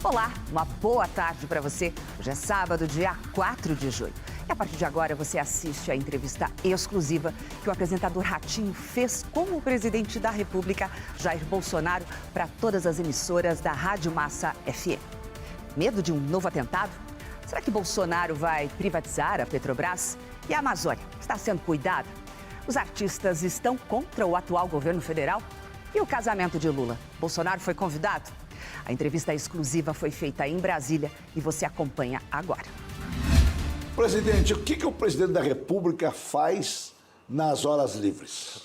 Olá, uma boa tarde para você. Hoje é sábado, dia 4 de junho. E a partir de agora você assiste a entrevista exclusiva que o apresentador Ratinho fez com o presidente da República, Jair Bolsonaro, para todas as emissoras da Rádio Massa FM. Medo de um novo atentado? Será que Bolsonaro vai privatizar a Petrobras? E a Amazônia está sendo cuidada? Os artistas estão contra o atual governo federal? E o casamento de Lula? Bolsonaro foi convidado? A entrevista exclusiva foi feita em Brasília e você acompanha agora. Presidente, o que o presidente da República faz nas horas livres?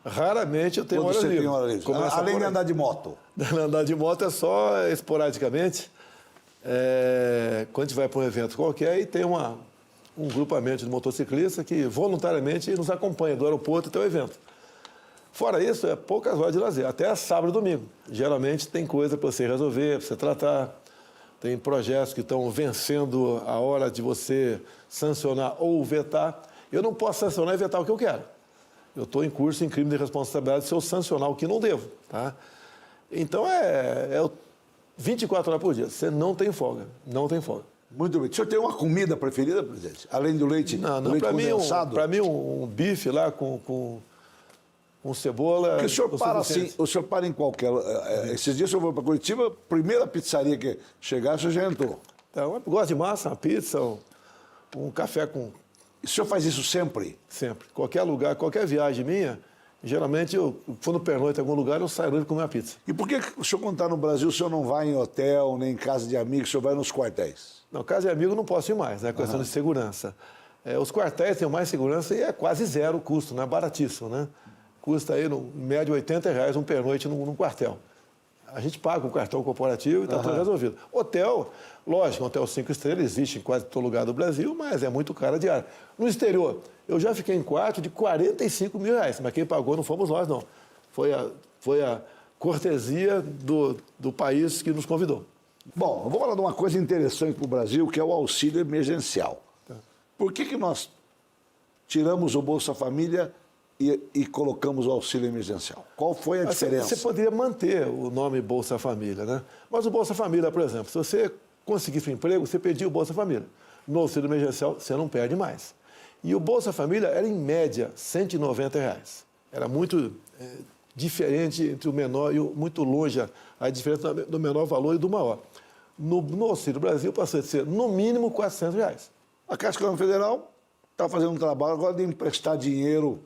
Raramente eu tenho hora livre. Tem hora livre? Além de andar de moto? Andar de moto é só esporadicamente. Quando a gente vai para um evento qualquer e tem um grupamento de motociclistas que voluntariamente nos acompanha do aeroporto até o evento. Fora isso, é poucas horas de lazer, até sábado e domingo. Geralmente tem coisa para você resolver, para você tratar. Tem projetos que estão vencendo a hora de você sancionar ou vetar. Eu não posso sancionar e vetar o que eu quero. Eu estou em curso em crime de responsabilidade se eu sancionar o que não devo. Tá? Então, 24 horas por dia. Você não tem folga. Não tem folga. Muito bem. O senhor tem uma comida preferida, presidente? Além do leite, leite condensado? Para mim, um bife lá com cebola. Porque o senhor para em qualquer... esses dias eu vou para Curitiba, a primeira pizzaria que chegar, o senhor já entrou. Então, eu gosto de massa, uma pizza, um café com... E o senhor faz isso sempre? Sempre. Qualquer lugar, qualquer viagem minha, geralmente eu vou no pernoite em algum lugar, eu saio livre comer uma pizza. E por que o senhor, quando está no Brasil, o senhor não vai em hotel, nem em casa de amigos, o senhor vai nos quartéis? Não, casa de amigo não posso ir mais, né? Questão de segurança. Os quartéis têm mais segurança e é quase zero o custo, né? Baratíssimo, né? Custa aí, em média, R$80 um pernoite num quartel. A gente paga o cartão corporativo e está tudo resolvido. Hotel, lógico, hotel 5 estrelas existe em quase todo lugar do Brasil, mas é muito caro a diária. No exterior, eu já fiquei em quarto de R$45 mil, mas quem pagou não fomos nós, não. Foi a cortesia do país que nos convidou. Bom, eu vou falar de uma coisa interessante para o Brasil, que é o auxílio emergencial. Por que nós tiramos o Bolsa Família e colocamos o auxílio emergencial? Qual foi a diferença? Você poderia manter o nome Bolsa Família, né? Mas o Bolsa Família, por exemplo, se você conseguisse um emprego, você perdia o Bolsa Família. No auxílio emergencial, você não perde mais. E o Bolsa Família era, em média, R$190. Era muito diferente entre o menor e muito longe a diferença do menor valor e do maior. No Auxílio Brasil passou a ser, no mínimo, R$400. A Caixa Econômica Federal está fazendo um trabalho agora de emprestar dinheiro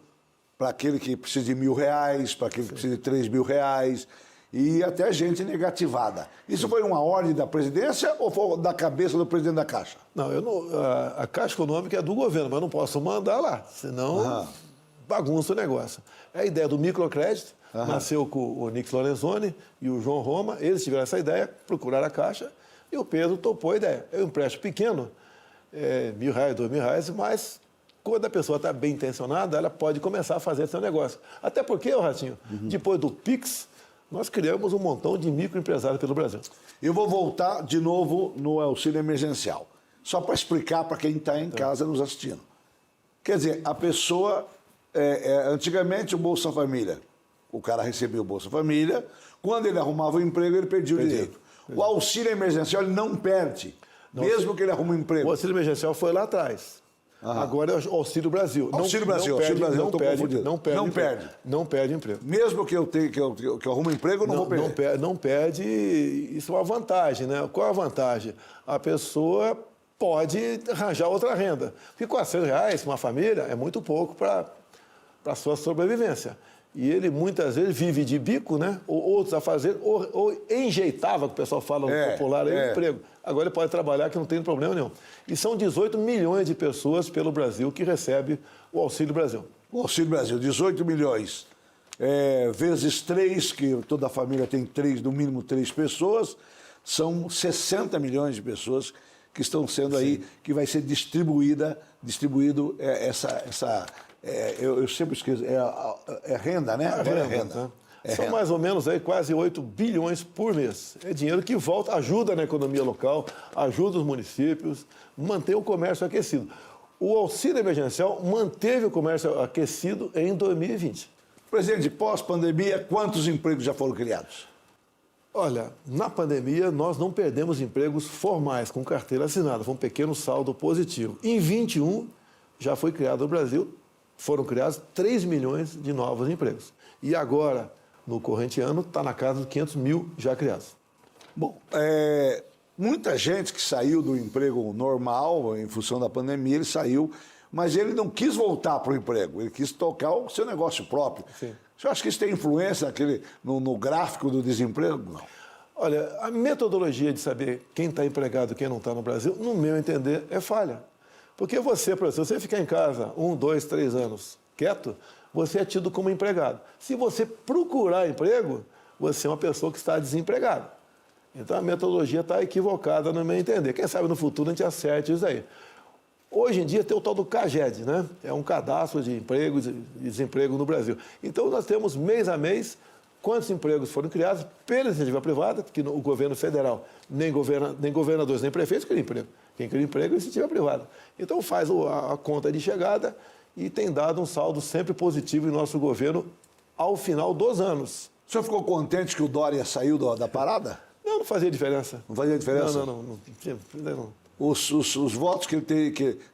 para aquele que precisa de R$1.000, para aquele que precisa de R$3.000, e até gente negativada. Isso foi uma ordem da presidência ou foi da cabeça do presidente da Caixa? Não, a Caixa Econômica é do governo, mas eu não posso mandar lá, senão bagunça o negócio. É a ideia do microcrédito, nasceu com o Nix Lorenzoni e o João Roma, eles tiveram essa ideia, procuraram a Caixa, e o Pedro topou a ideia. É um empréstimo pequeno, R$1.000, R$2.000, mas quando a pessoa está bem intencionada, ela pode começar a fazer seu negócio. Até porque, Ratinho, depois do Pix, nós criamos um montão de microempresários pelo Brasil. Eu vou voltar de novo no auxílio emergencial, só para explicar para quem está em casa nos assistindo. Quer dizer, a pessoa, antigamente o Bolsa Família, o cara recebia o Bolsa Família, quando ele arrumava o emprego, ele perdia o direito. O auxílio emergencial ele não perde, mesmo que ele arrume um emprego. O auxílio emergencial foi lá atrás. Agora é o Auxílio Brasil. Auxílio Brasil, eu estou confundido. Não perde emprego. Mesmo que eu arrume um emprego, eu não vou perder. Não perde, isso é uma vantagem, né? Qual é a vantagem? A pessoa pode arranjar outra renda. Porque R$400, uma família, é muito pouco para a sua sobrevivência. E ele, muitas vezes, vive de bico, né? Ou outros a fazer, ou enjeitava, que o pessoal fala no popular, aí, emprego. Agora ele pode trabalhar, que não tem problema nenhum. E são 18 milhões de pessoas pelo Brasil que recebem o Auxílio Brasil. O Auxílio Brasil, 18 milhões. Vezes 3, que toda a família tem no mínimo 3 pessoas, são 60 milhões de pessoas que estão sendo aí, que vai ser distribuído eu sempre esqueço, renda, né? Renda. São mais ou menos aí quase 8 bilhões por mês. É dinheiro que volta, ajuda na economia local, ajuda os municípios, mantém o comércio aquecido. O auxílio emergencial manteve o comércio aquecido em 2020. Presidente, pós-pandemia, quantos empregos já foram criados? Olha, na pandemia nós não perdemos empregos formais com carteira assinada, foi um pequeno saldo positivo. Em 21 já foi criado no Brasil, foram criados 3 milhões de novos empregos. E agora, no corrente ano, está na casa de 500 mil já criados. Bom, muita gente que saiu do emprego normal, em função da pandemia, ele saiu, mas ele não quis voltar para o emprego, ele quis tocar o seu negócio próprio. Sim. Você acha que isso tem influência no gráfico do desemprego? Não. Olha, a metodologia de saber quem está empregado e quem não está no Brasil, no meu entender, é falha. Porque você, por exemplo, se você ficar em casa 1, 2, 3 anos quieto, você é tido como empregado. Se você procurar emprego, você é uma pessoa que está desempregada. Então a metodologia está equivocada no meu entender. Quem sabe no futuro a gente acerte isso aí. Hoje em dia tem o tal do CAGED, né? É um cadastro de emprego e desemprego no Brasil. Então nós temos mês a mês quantos empregos foram criados pela iniciativa privada, porque o governo federal, nem governadores, nem prefeitos criam emprego. Quem cria emprego é a iniciativa privada. Então faz a conta de chegada e tem dado um saldo sempre positivo em nosso governo ao final dos anos. O senhor ficou contente que o Dória saiu da parada? Não fazia diferença. Não fazia diferença? Não. Os votos que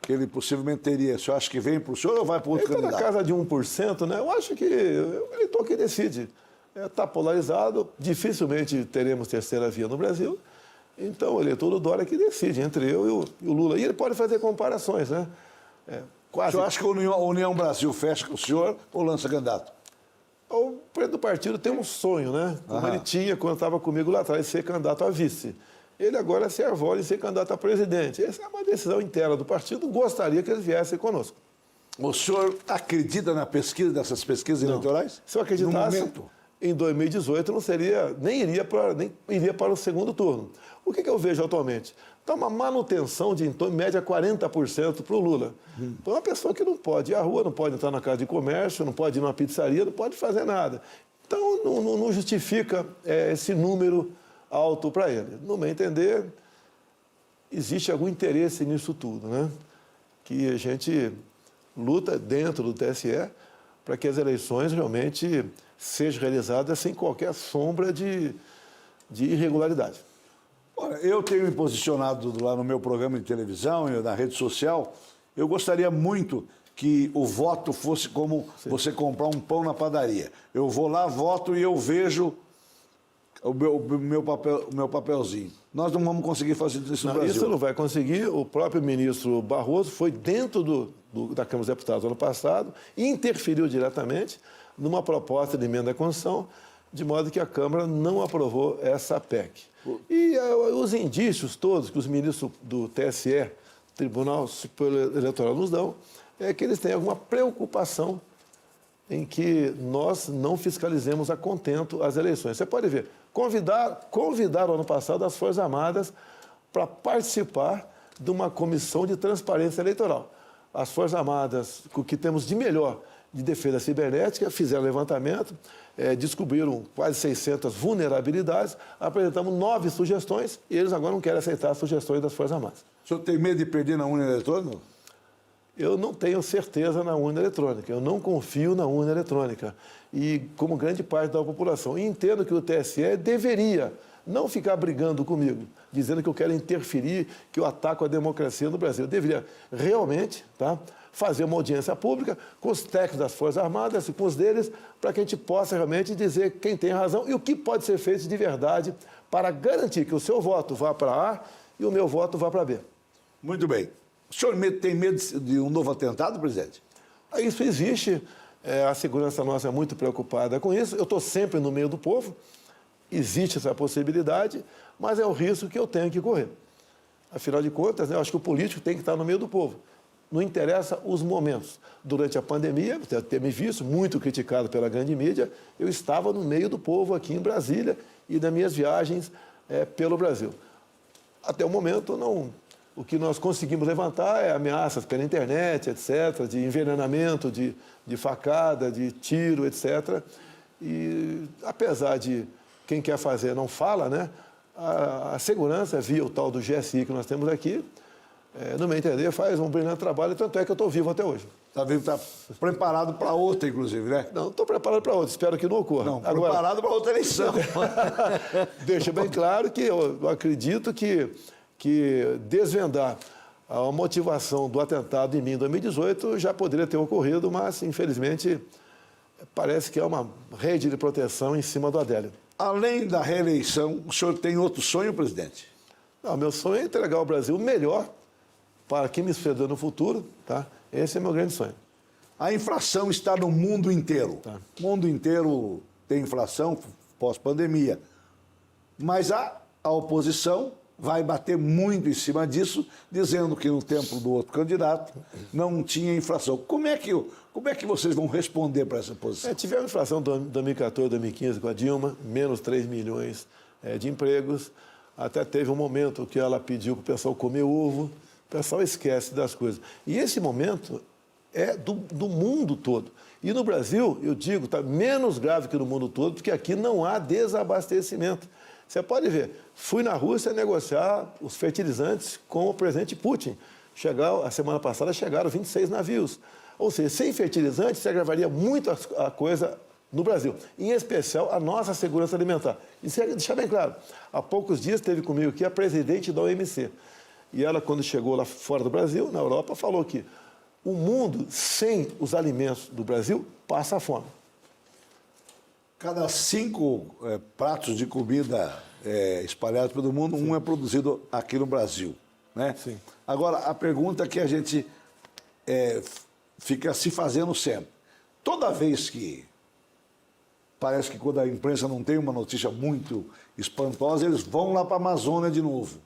ele possivelmente teria, o senhor acha que vem para o senhor ou vai para outro candidato? candidato? Ele está na casa de 1%, né? Eu acho que o eleitor que decide. Está polarizado, dificilmente teremos terceira via no Brasil. Então, o eleitor do Dória que decide entre eu e o Lula. E ele pode fazer comparações, né? O senhor acha que a União Brasil fecha com o senhor ou lança candidato? O presidente do partido tem um sonho, né? Como ele tinha quando estava comigo lá atrás, ser candidato a vice. Ele agora se arvola em ser candidato a presidente. Essa é uma decisão interna do partido. Gostaria que ele viesse conosco. O senhor acredita na pesquisa, dessas pesquisas eleitorais? Se eu acreditasse, em 2018 nem iria para o segundo turno. O que eu vejo atualmente? Está uma manutenção de, em média, 40% para o Lula. Então, uma pessoa que não pode ir à rua, não pode entrar na casa de comércio, não pode ir numa pizzaria, não pode fazer nada. Então, não justifica esse número alto para ele. No meu entender, existe algum interesse nisso tudo, né? Que a gente luta dentro do TSE para que as eleições realmente sejam realizadas sem qualquer sombra de irregularidade. Olha, eu tenho me posicionado lá no meu programa de televisão e na rede social. Eu gostaria muito que o voto fosse como você comprar um pão na padaria. Eu vou lá, voto e eu vejo o meu papelzinho. Nós não vamos conseguir fazer isso no Brasil. Isso não vai conseguir. O próprio ministro Barroso foi dentro da Câmara dos Deputados ano passado e interferiu diretamente numa proposta de emenda à Constituição, de modo que a Câmara não aprovou essa PEC. E os indícios todos que os ministros do TSE, Tribunal Superior Eleitoral, nos dão, é que eles têm alguma preocupação em que nós não fiscalizemos a contento as eleições. Você pode ver, convidaram ano passado as Forças Armadas para participar de uma comissão de transparência eleitoral. As Forças Armadas, o que temos de melhor de defesa cibernética, fizeram levantamento, descobriram quase 600 vulnerabilidades, apresentamos 9 sugestões e eles agora não querem aceitar as sugestões das Forças Armadas. O senhor tem medo de perder na urna eletrônica? Eu não tenho certeza na urna eletrônica, eu não confio na urna eletrônica. E como grande parte da população, e entendo que o TSE deveria não ficar brigando comigo, dizendo que eu quero interferir, que eu ataco a democracia no Brasil. Eu deveria realmente fazer uma audiência pública com os técnicos das Forças Armadas e com os deles, para que a gente possa realmente dizer quem tem razão e o que pode ser feito de verdade para garantir que o seu voto vá para A e o meu voto vá para B. Muito bem. O senhor tem medo de um novo atentado, presidente? Isso existe. A segurança nossa é muito preocupada com isso. Eu estou sempre no meio do povo. Existe essa possibilidade, mas é o risco que eu tenho que correr. Afinal de contas, eu acho que o político tem que estar no meio do povo. Não interessa os momentos. Durante a pandemia, você deve ter me visto, muito criticado pela grande mídia, eu estava no meio do povo aqui em Brasília e nas minhas viagens pelo Brasil. Até o momento, não. O que nós conseguimos levantar é ameaças pela internet, etc., de envenenamento, de facada, de tiro, etc. E, apesar de quem quer fazer não fala, né? A segurança, via o tal do GSI que nós temos aqui, no meu entender, faz um brilhante trabalho, tanto é que eu estou vivo até hoje. Está preparado para outra, inclusive, né? Não, estou preparado para outra, espero que não ocorra. Não, preparado para outra eleição. Deixa bem claro que eu acredito que desvendar a motivação do atentado em mim em 2018 já poderia ter ocorrido, mas, infelizmente, parece que é uma rede de proteção em cima do Adélio. Além da reeleição, o senhor tem outro sonho, presidente? Não, meu sonho é entregar ao Brasil o melhor para quem me suceder no futuro, tá? Esse é meu grande sonho. A inflação está no mundo inteiro. Tá. O mundo inteiro tem inflação pós-pandemia. Mas a oposição vai bater muito em cima disso, dizendo que no tempo do outro candidato não tinha inflação. Como é que vocês vão responder para essa posição? Tivemos inflação em 2014, 2015 com a Dilma, menos 3 milhões de empregos. Até teve um momento que ela pediu para o pessoal comer ovo. O pessoal esquece das coisas. E esse momento é do mundo todo. E no Brasil, eu digo, está menos grave que no mundo todo, porque aqui não há desabastecimento. Você pode ver, fui na Rússia negociar os fertilizantes com o presidente Putin. A semana passada chegaram 26 navios. Ou seja, sem fertilizantes, se agravaria muito a coisa no Brasil. Em especial, a nossa segurança alimentar. Isso é deixar bem claro. Há poucos dias esteve comigo aqui a presidente da OMC. E ela, quando chegou lá fora do Brasil, na Europa, falou que o mundo, sem os alimentos do Brasil, passa fome. Cada 5 pratos de comida espalhados pelo mundo, um é produzido aqui no Brasil, né? Sim. Agora, a pergunta que a gente fica se fazendo sempre. Toda vez que parece que quando a imprensa não tem uma notícia muito espantosa, eles vão lá para a Amazônia de novo.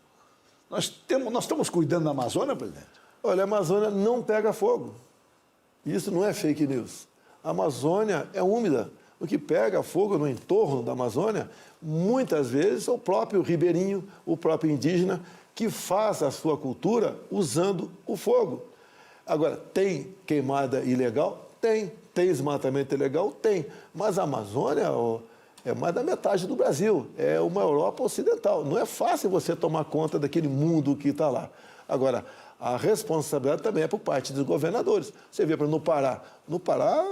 Nós estamos cuidando da Amazônia, presidente? Olha, a Amazônia não pega fogo. Isso não é fake news. A Amazônia é úmida. O que pega fogo no entorno da Amazônia, muitas vezes, é o próprio ribeirinho, o próprio indígena, que faz a sua cultura usando o fogo. Agora, tem queimada ilegal? Tem. Tem desmatamento ilegal? Tem. Mas a Amazônia é mais da metade do Brasil. É uma Europa ocidental. Não é fácil você tomar conta daquele mundo que está lá. Agora, a responsabilidade também é por parte dos governadores. Você vê, no Pará. No Pará,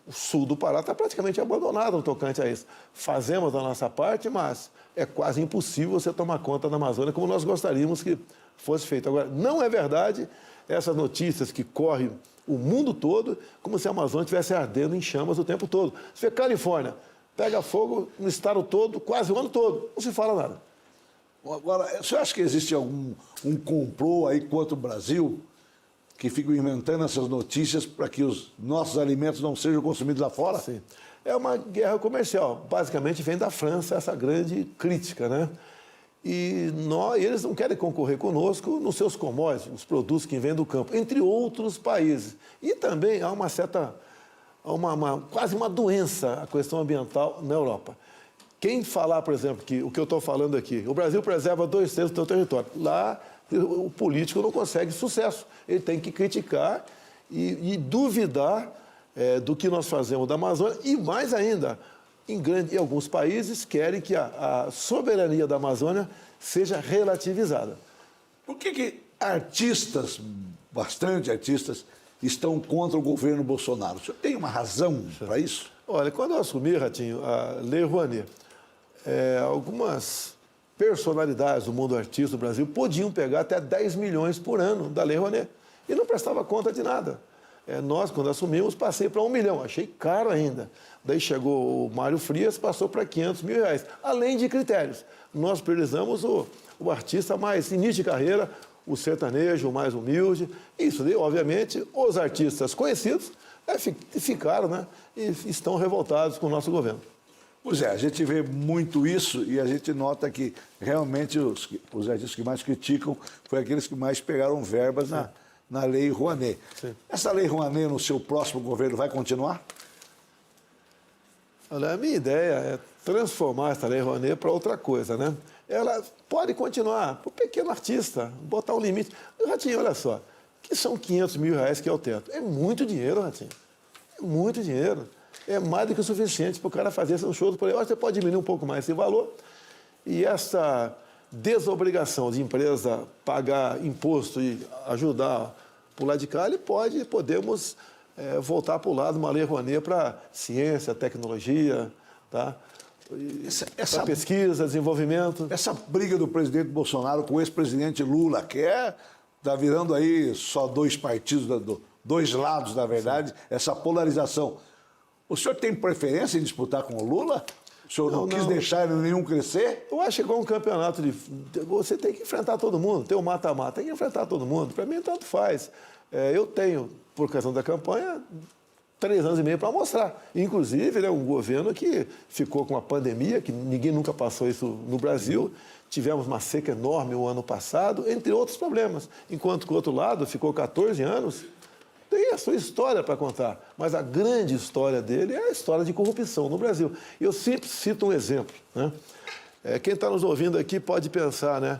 o sul do Pará está praticamente abandonado no tocante a isso. Fazemos a nossa parte, mas é quase impossível você tomar conta da Amazônia como nós gostaríamos que fosse feito. Agora, não é verdade essas notícias que correm o mundo todo, como se a Amazônia estivesse ardendo em chamas o tempo todo. Você vê Califórnia, pega fogo no estado todo, quase o ano todo, não se fala nada. Agora, você acha que existe algum complô aí contra o Brasil que ficam inventando essas notícias para que os nossos alimentos não sejam consumidos lá fora? Sim. É uma guerra comercial. Basicamente vem da França essa grande crítica, né? E eles não querem concorrer conosco nos seus commodities, os produtos que vêm do campo, entre outros países. E também há uma certa, quase uma doença, a questão ambiental na Europa. Quem falar, por exemplo, que o que eu estou falando aqui, o Brasil preserva 2/3 do seu território. Lá, o político não consegue sucesso. Ele tem que criticar e duvidar do que nós fazemos da Amazônia. E mais ainda, em alguns países querem que a soberania da Amazônia seja relativizada. Por que artistas, bastante artistas, estão contra o governo Bolsonaro? O senhor tem uma razão para isso? Olha, quando eu assumi, Ratinho, a Lei Rouanet, algumas personalidades do mundo artístico do Brasil podiam pegar até 10 milhões por ano da Lei Rouanet e não prestava conta de nada. Nós, quando assumimos, passei para 1 milhão, achei caro ainda. Daí chegou o Mário Frias, passou para 500 mil reais, além de critérios. Nós priorizamos o artista mais início de carreira, o sertanejo, o mais humilde. Isso daí, obviamente, os artistas conhecidos ficaram, né, e estão revoltados com o nosso governo. Pois é, a gente vê muito isso e a gente nota que realmente os artistas que mais criticam foram aqueles que mais pegaram verbas na Lei Rouanet. Sim. Essa Lei Rouanet, no seu próximo governo, vai continuar? Olha, a minha ideia é transformar essa Lei Rouanet para outra coisa, né? Ela pode continuar para o pequeno artista, botar um limite. Ratinho, olha só, que são 500 mil reais que é o teto. É muito dinheiro, Ratinho. É muito dinheiro. É mais do que o suficiente para o cara fazer um show por aí. Você pode diminuir um pouco mais esse valor. E essa desobrigação de empresa pagar imposto e ajudar por lado de cá, podemos voltar para o lado Malê Rouanet para ciência, tecnologia, tá? Essa pesquisa, desenvolvimento. Essa briga do presidente Bolsonaro com o ex-presidente Lula, que está virando aí só dois partidos, dois lados, na verdade, essa polarização. O senhor tem preferência em disputar com o Lula? O senhor não quis deixar nenhum crescer? Eu acho que igual um campeonato você tem que enfrentar todo mundo, tem um mata-mata, tem que enfrentar todo mundo. Para mim, tanto faz. Eu tenho, por questão da campanha, 3 anos e meio para mostrar. Inclusive, um governo que ficou com uma pandemia, que ninguém nunca passou isso no Brasil. Tivemos uma seca enorme o ano passado, entre outros problemas. Enquanto que o outro lado ficou 14 anos, tem a sua história para contar. Mas a grande história dele é a história de corrupção no Brasil. Eu sempre cito um exemplo, né? Quem está nos ouvindo aqui pode pensar, né?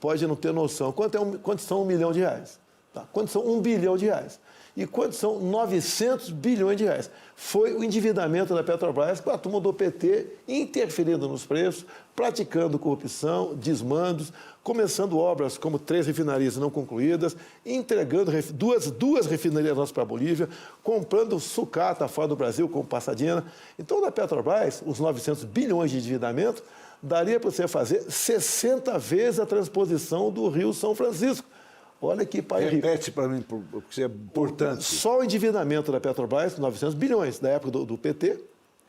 Pode não ter noção. Quanto são R$1 milhão? Tá? Quanto são R$1 bilhão? E quantos são 900 bilhões de reais? Foi o endividamento da Petrobras com a turma do PT interferindo nos preços, praticando corrupção, desmandos, começando obras como 3 refinarias não concluídas, entregando duas refinarias nossas para a Bolívia, comprando sucata fora do Brasil, como Passadina. Então, da Petrobras, os 900 bilhões de endividamento, daria para você fazer 60 vezes a transposição do Rio São Francisco. Olha que país rico. Repete para mim, porque é importante. Só o endividamento da Petrobras, 900 bilhões, da época do PT,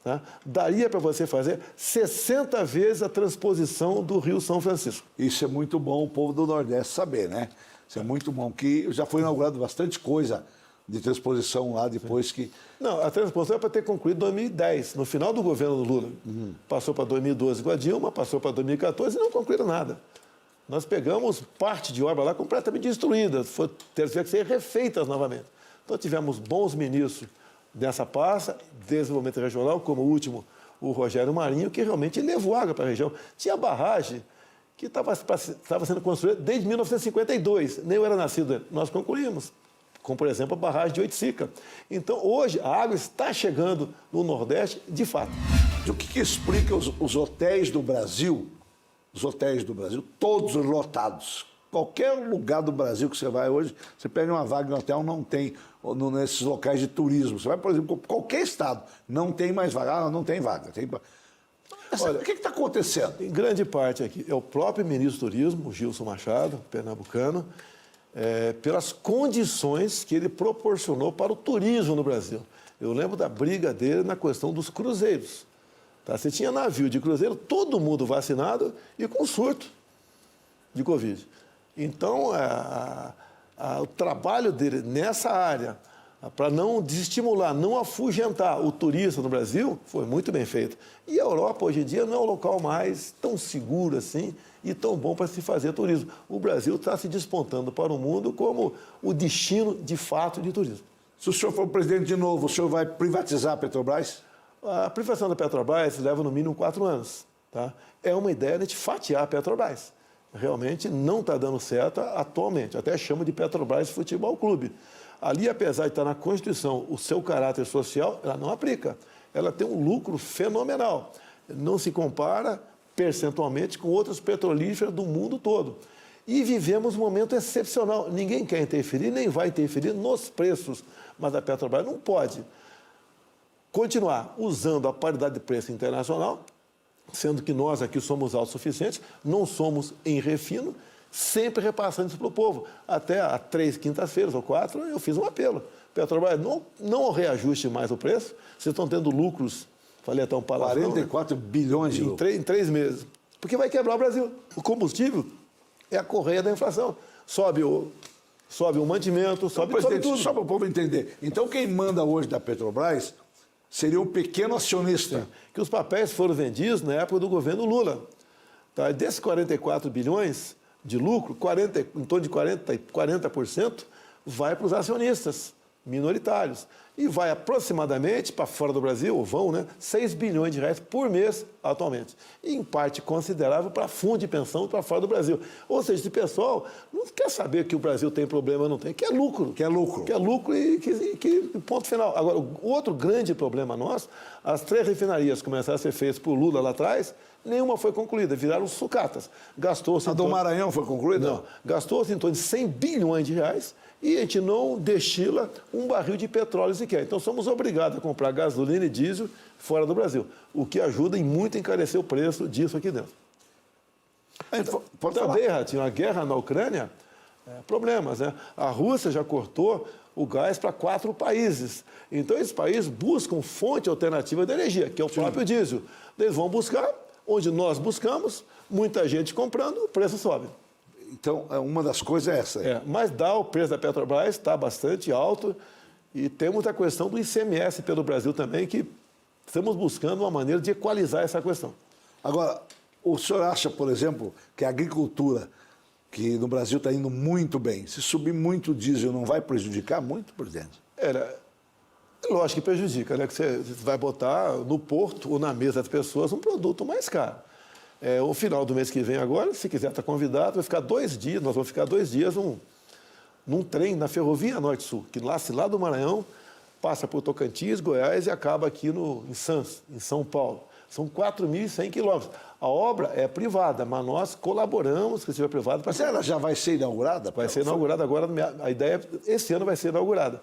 tá? Daria para você fazer 60 vezes a transposição do Rio São Francisco. Isso é muito bom o povo do Nordeste saber, né? Isso é muito bom, que já foi inaugurado bastante coisa de transposição lá depois que... Não, a transposição é para ter concluído em 2010, no final do governo do Lula. Passou para 2012 com a Dilma, passou para 2014 e não concluíram nada. Nós pegamos parte de obra lá completamente destruída, teve que ser refeitas novamente. Então, tivemos bons ministros dessa pasta, desenvolvimento regional, como o último, o Rogério Marinho, que realmente levou água para a região. Tinha barragem que estava sendo construída desde 1952, nem eu era nascido, nós concluímos, como, por exemplo, a barragem de Oiticica. Então, hoje, a água está chegando no Nordeste, de fato. O que explica os hotéis do Brasil? Os hotéis do Brasil, todos lotados. Qualquer lugar do Brasil que você vai hoje, você pede uma vaga no hotel, não tem nesses locais de turismo. Você vai, por exemplo, qualquer estado, não tem mais vaga. Não tem vaga. Olha, o que está acontecendo? Em grande parte aqui, é o próprio ministro do Turismo, o Gilson Machado, pernambucano, pelas condições que ele proporcionou para o turismo no Brasil. Eu lembro da briga dele na questão dos cruzeiros. Tá? Você tinha navio de cruzeiro, todo mundo vacinado e com surto de Covid. Então, o trabalho dele nessa área, para não desestimular, não afugentar o turista no Brasil, foi muito bem feito. E a Europa, hoje em dia, não é um local mais tão seguro assim e tão bom para se fazer turismo. O Brasil está se despontando para o mundo como o destino, de fato, de turismo. Se o senhor for presidente de novo, o senhor vai privatizar a Petrobras? A privatização da Petrobras leva no mínimo 4 anos. Tá? É uma ideia de fatiar a Petrobras. Realmente não está dando certo atualmente. Até chama de Petrobras Futebol Clube. Ali, apesar de estar na Constituição o seu caráter social, ela não aplica. Ela tem um lucro fenomenal. Não se compara percentualmente com outras petrolíferas do mundo todo. E vivemos um momento excepcional. Ninguém quer interferir, nem vai interferir nos preços. Mas a Petrobras não pode continuar usando a paridade de preço internacional, sendo que nós aqui somos autossuficientes, não somos em refino, sempre repassando isso para o povo. Até há 3 quintas-feiras ou 4, eu fiz um apelo. Petrobras, não reajuste mais o preço, vocês estão tendo lucros, falei até um palavrão, 44 bilhões de lucros. Em 3 meses. Porque vai quebrar o Brasil. O combustível é a correia da inflação. Sobe o mantimento, sobe tudo. Só para o povo entender. Então, quem manda hoje da Petrobras seria um pequeno acionista. Que os papéis foram vendidos na época do governo Lula. Tá? Desses 44 bilhões de lucro, em torno de 40% vai para os acionistas minoritários. E vai aproximadamente, para fora do Brasil, ou vão, né, 6 bilhões de reais por mês atualmente. E, em parte considerável, para fundo de pensão para fora do Brasil. Ou seja, esse pessoal não quer saber que o Brasil tem problema ou não tem, quer lucro. Quer lucro. Quer lucro e ponto final. Agora, o outro grande problema nosso, as 3 refinarias que começaram a ser feitas por Lula lá atrás, nenhuma foi concluída, viraram sucatas. Gastou-se... A do Maranhão foi concluída? Não. Gastou-se em torno de 100 bilhões de reais e a gente não destila um barril de petróleo sequer. Então, somos obrigados a comprar gasolina e diesel fora do Brasil, o que ajuda em muito a encarecer o preço disso aqui dentro. Também, Ratinho, a guerra na Ucrânia, problemas, né? A Rússia já cortou o gás para 4 países. Então, esses países buscam fonte alternativa de energia, que é o próprio diesel. Eles vão buscar, onde nós buscamos, muita gente comprando, o preço sobe. Então, uma das coisas é essa. Mas o preço da Petrobras está bastante alto e temos a questão do ICMS pelo Brasil também, que estamos buscando uma maneira de equalizar essa questão. Agora, o senhor acha, por exemplo, que a agricultura, que no Brasil está indo muito bem, se subir muito o diesel, não vai prejudicar muito, presidente? Lógico que prejudica, né? Que você vai botar no porto ou na mesa das pessoas um produto mais caro. O final do mês que vem agora, se quiser estar convidado, vai ficar 2 dias, nós vamos ficar 2 dias num trem na Ferrovia Norte-Sul, que nasce lá do Maranhão, passa por Tocantins, Goiás e acaba aqui em Santos, em São Paulo. São 4.100 quilômetros. A obra é privada, mas nós colaboramos com a iniciativa privada. Mas ela já vai ser inaugurada? Vai ser inaugurada agora, a ideia esse ano vai ser inaugurada.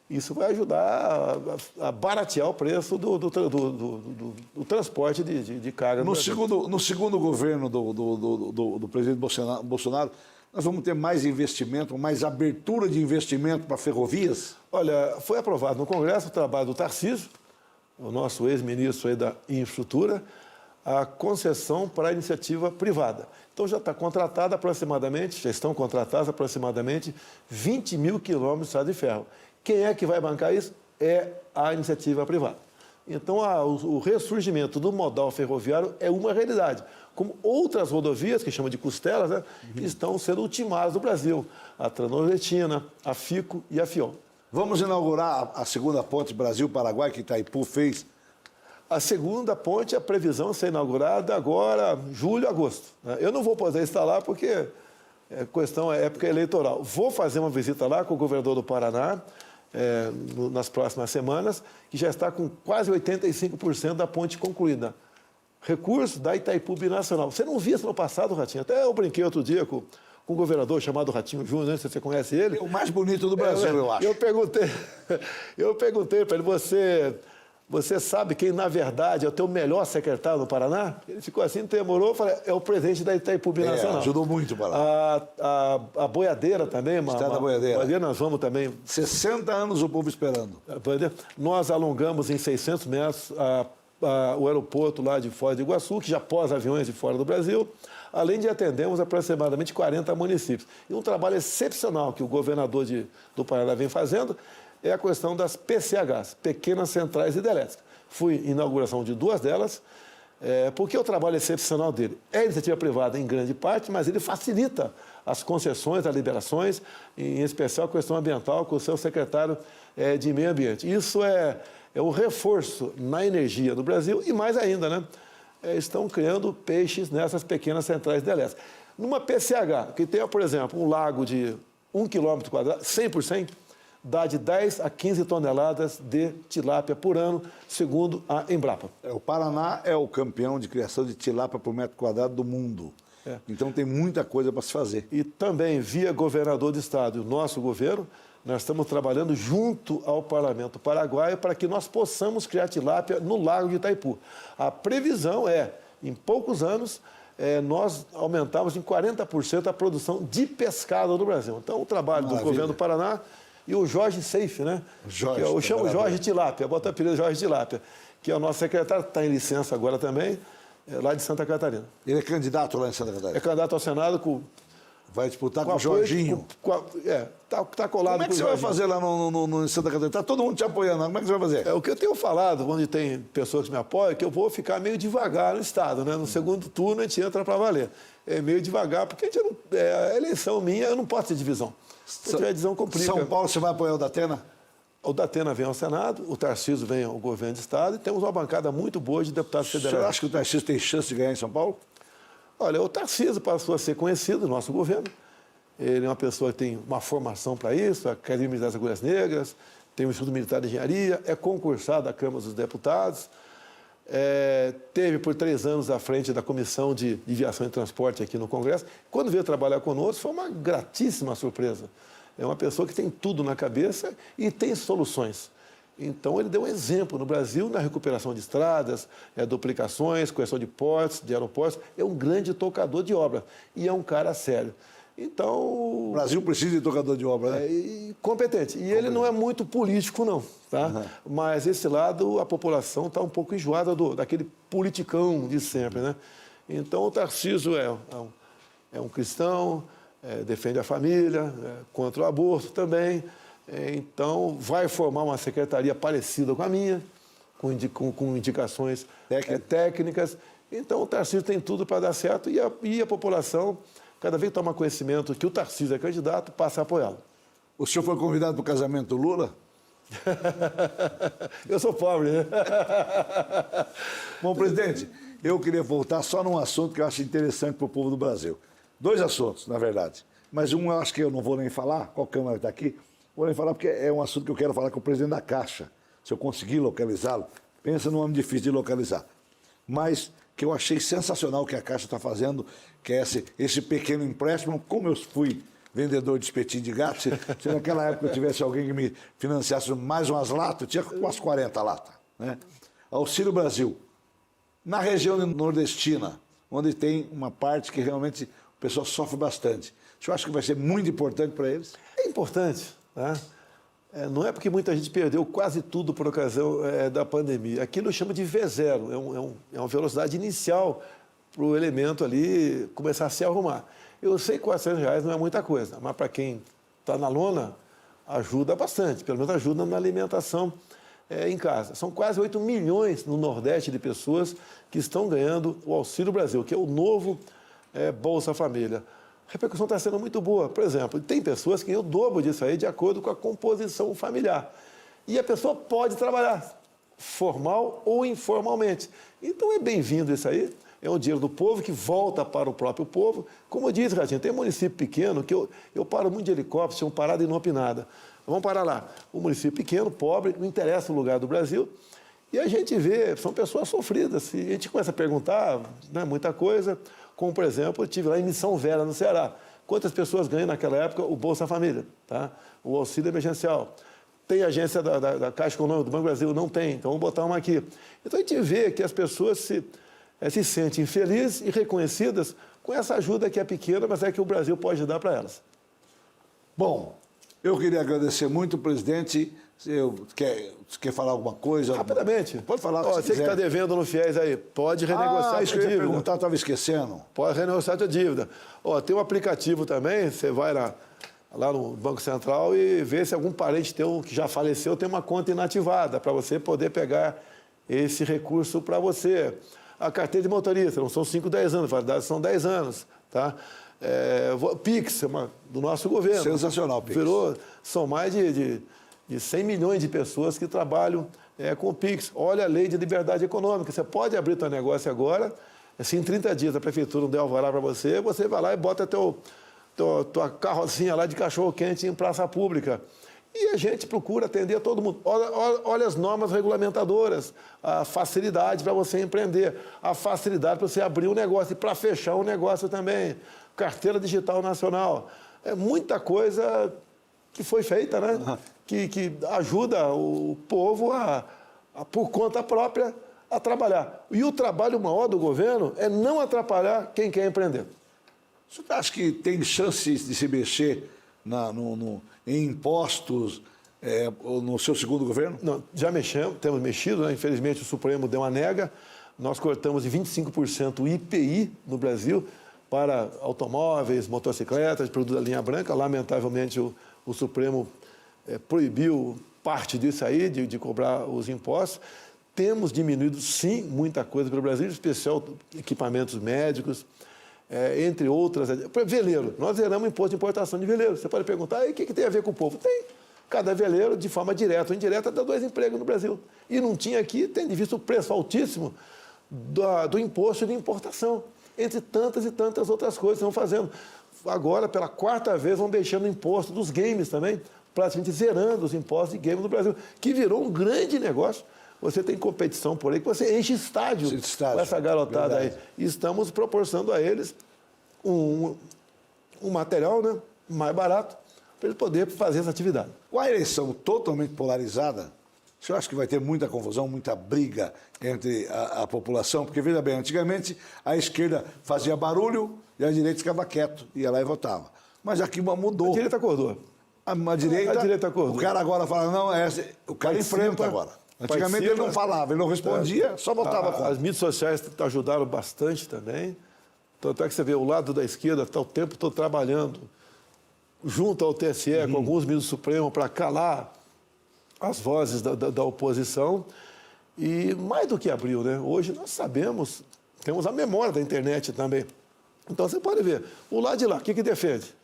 Isso vai ajudar a baratear o preço do transporte de carga. No segundo governo do presidente Bolsonaro, nós vamos ter mais investimento, mais abertura de investimento para ferrovias? Olha, foi aprovado no Congresso o trabalho do Tarcísio, o nosso ex-ministro aí da Infraestrutura, a concessão para a iniciativa privada. Então já está contratada aproximadamente, já estão contratados aproximadamente 20 mil quilômetros de estrada de ferro. Quem é que vai bancar isso? É a iniciativa privada. Então, o ressurgimento do modal ferroviário é uma realidade. Como outras rodovias, que chama de costelas, né, que estão sendo ultimadas no Brasil. A Transnordestina, a FICO e a FIOL. Vamos inaugurar a segunda ponte Brasil-Paraguai, que Itaipu fez. A segunda ponte, a previsão é ser inaugurada agora, julho, agosto. Eu não vou poder estar lá porque questão é época eleitoral. Vou fazer uma visita lá com o governador do Paraná, nas próximas semanas, que já está com quase 85% da ponte concluída. Recurso da Itaipu Binacional. Você não via isso no passado, Ratinho? Até eu brinquei outro dia com um governador chamado Ratinho Júnior, não sei se você conhece ele. É o mais bonito do Brasil, eu acho. Eu perguntei para ele, você sabe quem, na verdade, é o teu melhor secretário no Paraná? Ele ficou assim, demorou, falei, é o presidente da Itaipu Binacional. Ajudou muito para lá. A boiadeira também. Estrada da Boiadeira. Nós vamos também. 60 anos o povo esperando. Nós alongamos em 600 metros o aeroporto lá de Foz do Iguaçu, que já pôs aviões de fora do Brasil, além de atendermos aproximadamente 40 municípios. E um trabalho excepcional que o governador do Paraná vem fazendo é a questão das PCHs, Pequenas Centrais Hidrelétricas. Fui em inauguração de 2 delas, porque o trabalho excepcional dele é iniciativa privada em grande parte, mas ele facilita as concessões, as liberações, em especial a questão ambiental, com o seu secretário de Meio Ambiente. Isso é o reforço na energia do Brasil e mais ainda, né? Estão criando peixes nessas pequenas centrais hidrelétricas. Numa PCH, que tem, por exemplo, um lago de 1 km², 100%, dá de 10 a 15 toneladas de tilápia por ano, segundo a Embrapa. O Paraná é o campeão de criação de tilápia por metro quadrado do mundo. Então tem muita coisa para se fazer. E também, via governador do estado e o nosso governo, nós estamos trabalhando junto ao Parlamento Paraguaio para que nós possamos criar tilápia no Lago de Itaipu. A previsão é, em poucos anos, nós aumentarmos em 40% a produção de pescado no Brasil. Então, o trabalho do governo do Paraná e o Jorge Seife, né? Eu chamo Jorge Tilápia, bota a apelido Jorge Tilápia, que é o nosso secretário, está em licença agora também, lá de Santa Catarina. Ele é candidato lá em Santa Catarina? É candidato ao Senado Vai disputar com o Jorginho. Está colado. Como é que você vai fazer lá no Santa Catarina? Está todo mundo te apoiando. Como é que você vai fazer? O que eu tenho falado, onde tem pessoas que me apoiam, é que eu vou ficar meio devagar no Estado, né? No segundo turno a gente entra para valer. Meio devagar, porque a eleição minha, eu não posso ter divisão. Se tiver divisão, complica. São Paulo, você vai apoiar o Datena? O Datena vem ao Senado, o Tarcísio vem ao governo do Estado e temos uma bancada muito boa de deputados federais. Você acha que o Tarcísio tem chance de ganhar em São Paulo? Olha, o Tarcísio passou a ser conhecido no nosso governo. Ele é uma pessoa que tem uma formação para isso, a Academia Militar das Agulhas Negras, tem o Instituto Militar de Engenharia, é concursado à Câmara dos Deputados, teve por 3 anos à frente da Comissão de Viação e Transporte aqui no Congresso. Quando veio trabalhar conosco, foi uma gratíssima surpresa. É uma pessoa que tem tudo na cabeça e tem soluções. Então, ele deu um exemplo no Brasil na recuperação de estradas, duplicações, correção de portos, de aeroportos. É um grande tocador de obra e é um cara sério. Então... O Brasil precisa de tocador de obra, né? Competente. E ele não é muito político, não. Tá? Mas esse lado, a população está um pouco enjoada daquele politicão de sempre, né? Então, o Tarcísio é um cristão, defende a família, contra o aborto também. Então, vai formar uma secretaria parecida com a minha, com indicações técnicas. Então, o Tarcísio tem tudo para dar certo e a população, cada vez que toma conhecimento que o Tarcísio é candidato, passa a apoiá-lo. O senhor foi convidado para o casamento do Lula? Eu sou pobre, né? Bom, presidente, eu queria voltar só num assunto que eu acho interessante para o povo do Brasil. 2 assuntos, na verdade. Mas um eu acho que eu não vou nem falar, qual câmera está aqui, vou nem falar porque é um assunto que eu quero falar com o presidente da Caixa. Se eu conseguir localizá-lo, pensa num homem difícil de localizar. Mas que eu achei sensacional o que a Caixa está fazendo, que é esse pequeno empréstimo. Como eu fui vendedor de espetinho de gato, se naquela época eu tivesse alguém que me financiasse mais umas latas, eu tinha umas 40 latas. Né? Auxílio Brasil. Na região nordestina, onde tem uma parte que realmente o pessoal sofre bastante. O senhor acha que vai ser muito importante para eles? É importante, tá? Não é porque muita gente perdeu quase tudo por ocasião da pandemia. Aquilo eu chamo de V0, é uma velocidade inicial para o elemento ali começar a se arrumar. Eu sei que R$400 não é muita coisa, mas para quem está na lona, ajuda bastante, pelo menos ajuda na alimentação em casa. São quase 8 milhões no Nordeste de pessoas que estão ganhando o Auxílio Brasil, que é o novo Bolsa Família. A repercussão está sendo muito boa. Por exemplo, tem pessoas que ganham o dobro disso aí de acordo com a composição familiar. E a pessoa pode trabalhar, formal ou informalmente. Então é bem-vindo isso aí. É um dinheiro do povo que volta para o próprio povo. Como eu disse, Ratinho, tem município pequeno que eu paro muito de helicóptero, são parada inopinada. Vamos parar lá. Um município pequeno, pobre, não interessa o lugar do Brasil. E a gente vê, são pessoas sofridas. E a gente começa a perguntar, né, muita coisa. Como, por exemplo, eu estive lá em Missão Velha, no Ceará. Quantas pessoas ganham naquela época o Bolsa Família, tá? O auxílio emergencial? Tem agência da Caixa Econômica do Banco do Brasil? Não tem, então vamos botar uma aqui. Então a gente vê que as pessoas se sentem felizes e reconhecidas com essa ajuda que é pequena, mas é que o Brasil pode dar para elas. Bom, eu queria agradecer muito, presidente. Quer falar alguma coisa? Rapidamente. Pode falar. Você que está devendo no FIES aí, pode renegociar a isso que eu ia dívida. perguntar, estava esquecendo. Pode renegociar a dívida. Tem um aplicativo também, você vai lá no Banco Central e vê se algum parente teu que já faleceu tem uma conta inativada, para você poder pegar esse recurso para você. A carteira de motorista, não são 5, 10 anos, na verdade são 10 anos. Tá? Pix, do nosso governo. Sensacional, Pix. São mais de 100 milhões de pessoas que trabalham com o Pix. Olha a lei de liberdade econômica. Você pode abrir teu negócio agora, se em 30 dias a prefeitura não der alvará para você vai lá e bota tua carrocinha lá de cachorro-quente em praça pública. E a gente procura atender todo mundo. Olha as normas regulamentadoras, a facilidade para você empreender, a facilidade para você abrir um negócio e para fechar um negócio também. Carteira Digital Nacional. É muita coisa que foi feita, né? Que ajuda o povo por conta própria, a trabalhar. E o trabalho maior do governo é não atrapalhar quem quer empreender. O senhor acha que tem chances de se mexer em impostos no seu segundo governo? Não, já temos mexido, né? Infelizmente o Supremo deu uma nega. Nós cortamos em 25% o IPI no Brasil para automóveis, motocicletas, produtos da linha branca. Lamentavelmente o Supremo proibiu parte disso aí, de cobrar os impostos. Temos diminuído, sim, muita coisa pelo Brasil, em especial equipamentos médicos, entre outras. Veleiro, nós zeramos o imposto de importação de veleiro. Você pode perguntar, e o que tem a ver com o povo? Tem. Cada veleiro, de forma direta ou indireta, dá 2 empregos no Brasil. E não tinha aqui, tendo visto o preço altíssimo do imposto de importação, entre tantas e tantas outras coisas que estão fazendo. Agora, pela 4ª vez, vão deixando o imposto dos games também, praticamente zerando os impostos de games no Brasil, que virou um grande negócio. Você tem competição por aí, que você enche estádio com essa garotada aí. E estamos proporcionando a eles um material, né, mais barato, para ele poder fazer essa atividade. Com a eleição totalmente polarizada, o senhor acha que vai ter muita confusão, muita briga entre a população? Porque, veja bem, antigamente a esquerda fazia barulho e a direita ficava quieto, ia lá e votava. Mas aqui mudou. A direita acordou. A direita acordou. O cara agora fala, não, o cara enfrenta agora. Antigamente ele não falava, ele não respondia, só votava contra. As mídias sociais ajudaram bastante também. Tanto é que você vê o lado da esquerda está o tempo todo trabalhando junto ao TSE, com alguns ministros do Supremo, para calar as vozes da oposição. E mais do que abril, né? Hoje nós sabemos, temos a memória da internet também. Então você pode ver, o lado de lá, o que defende?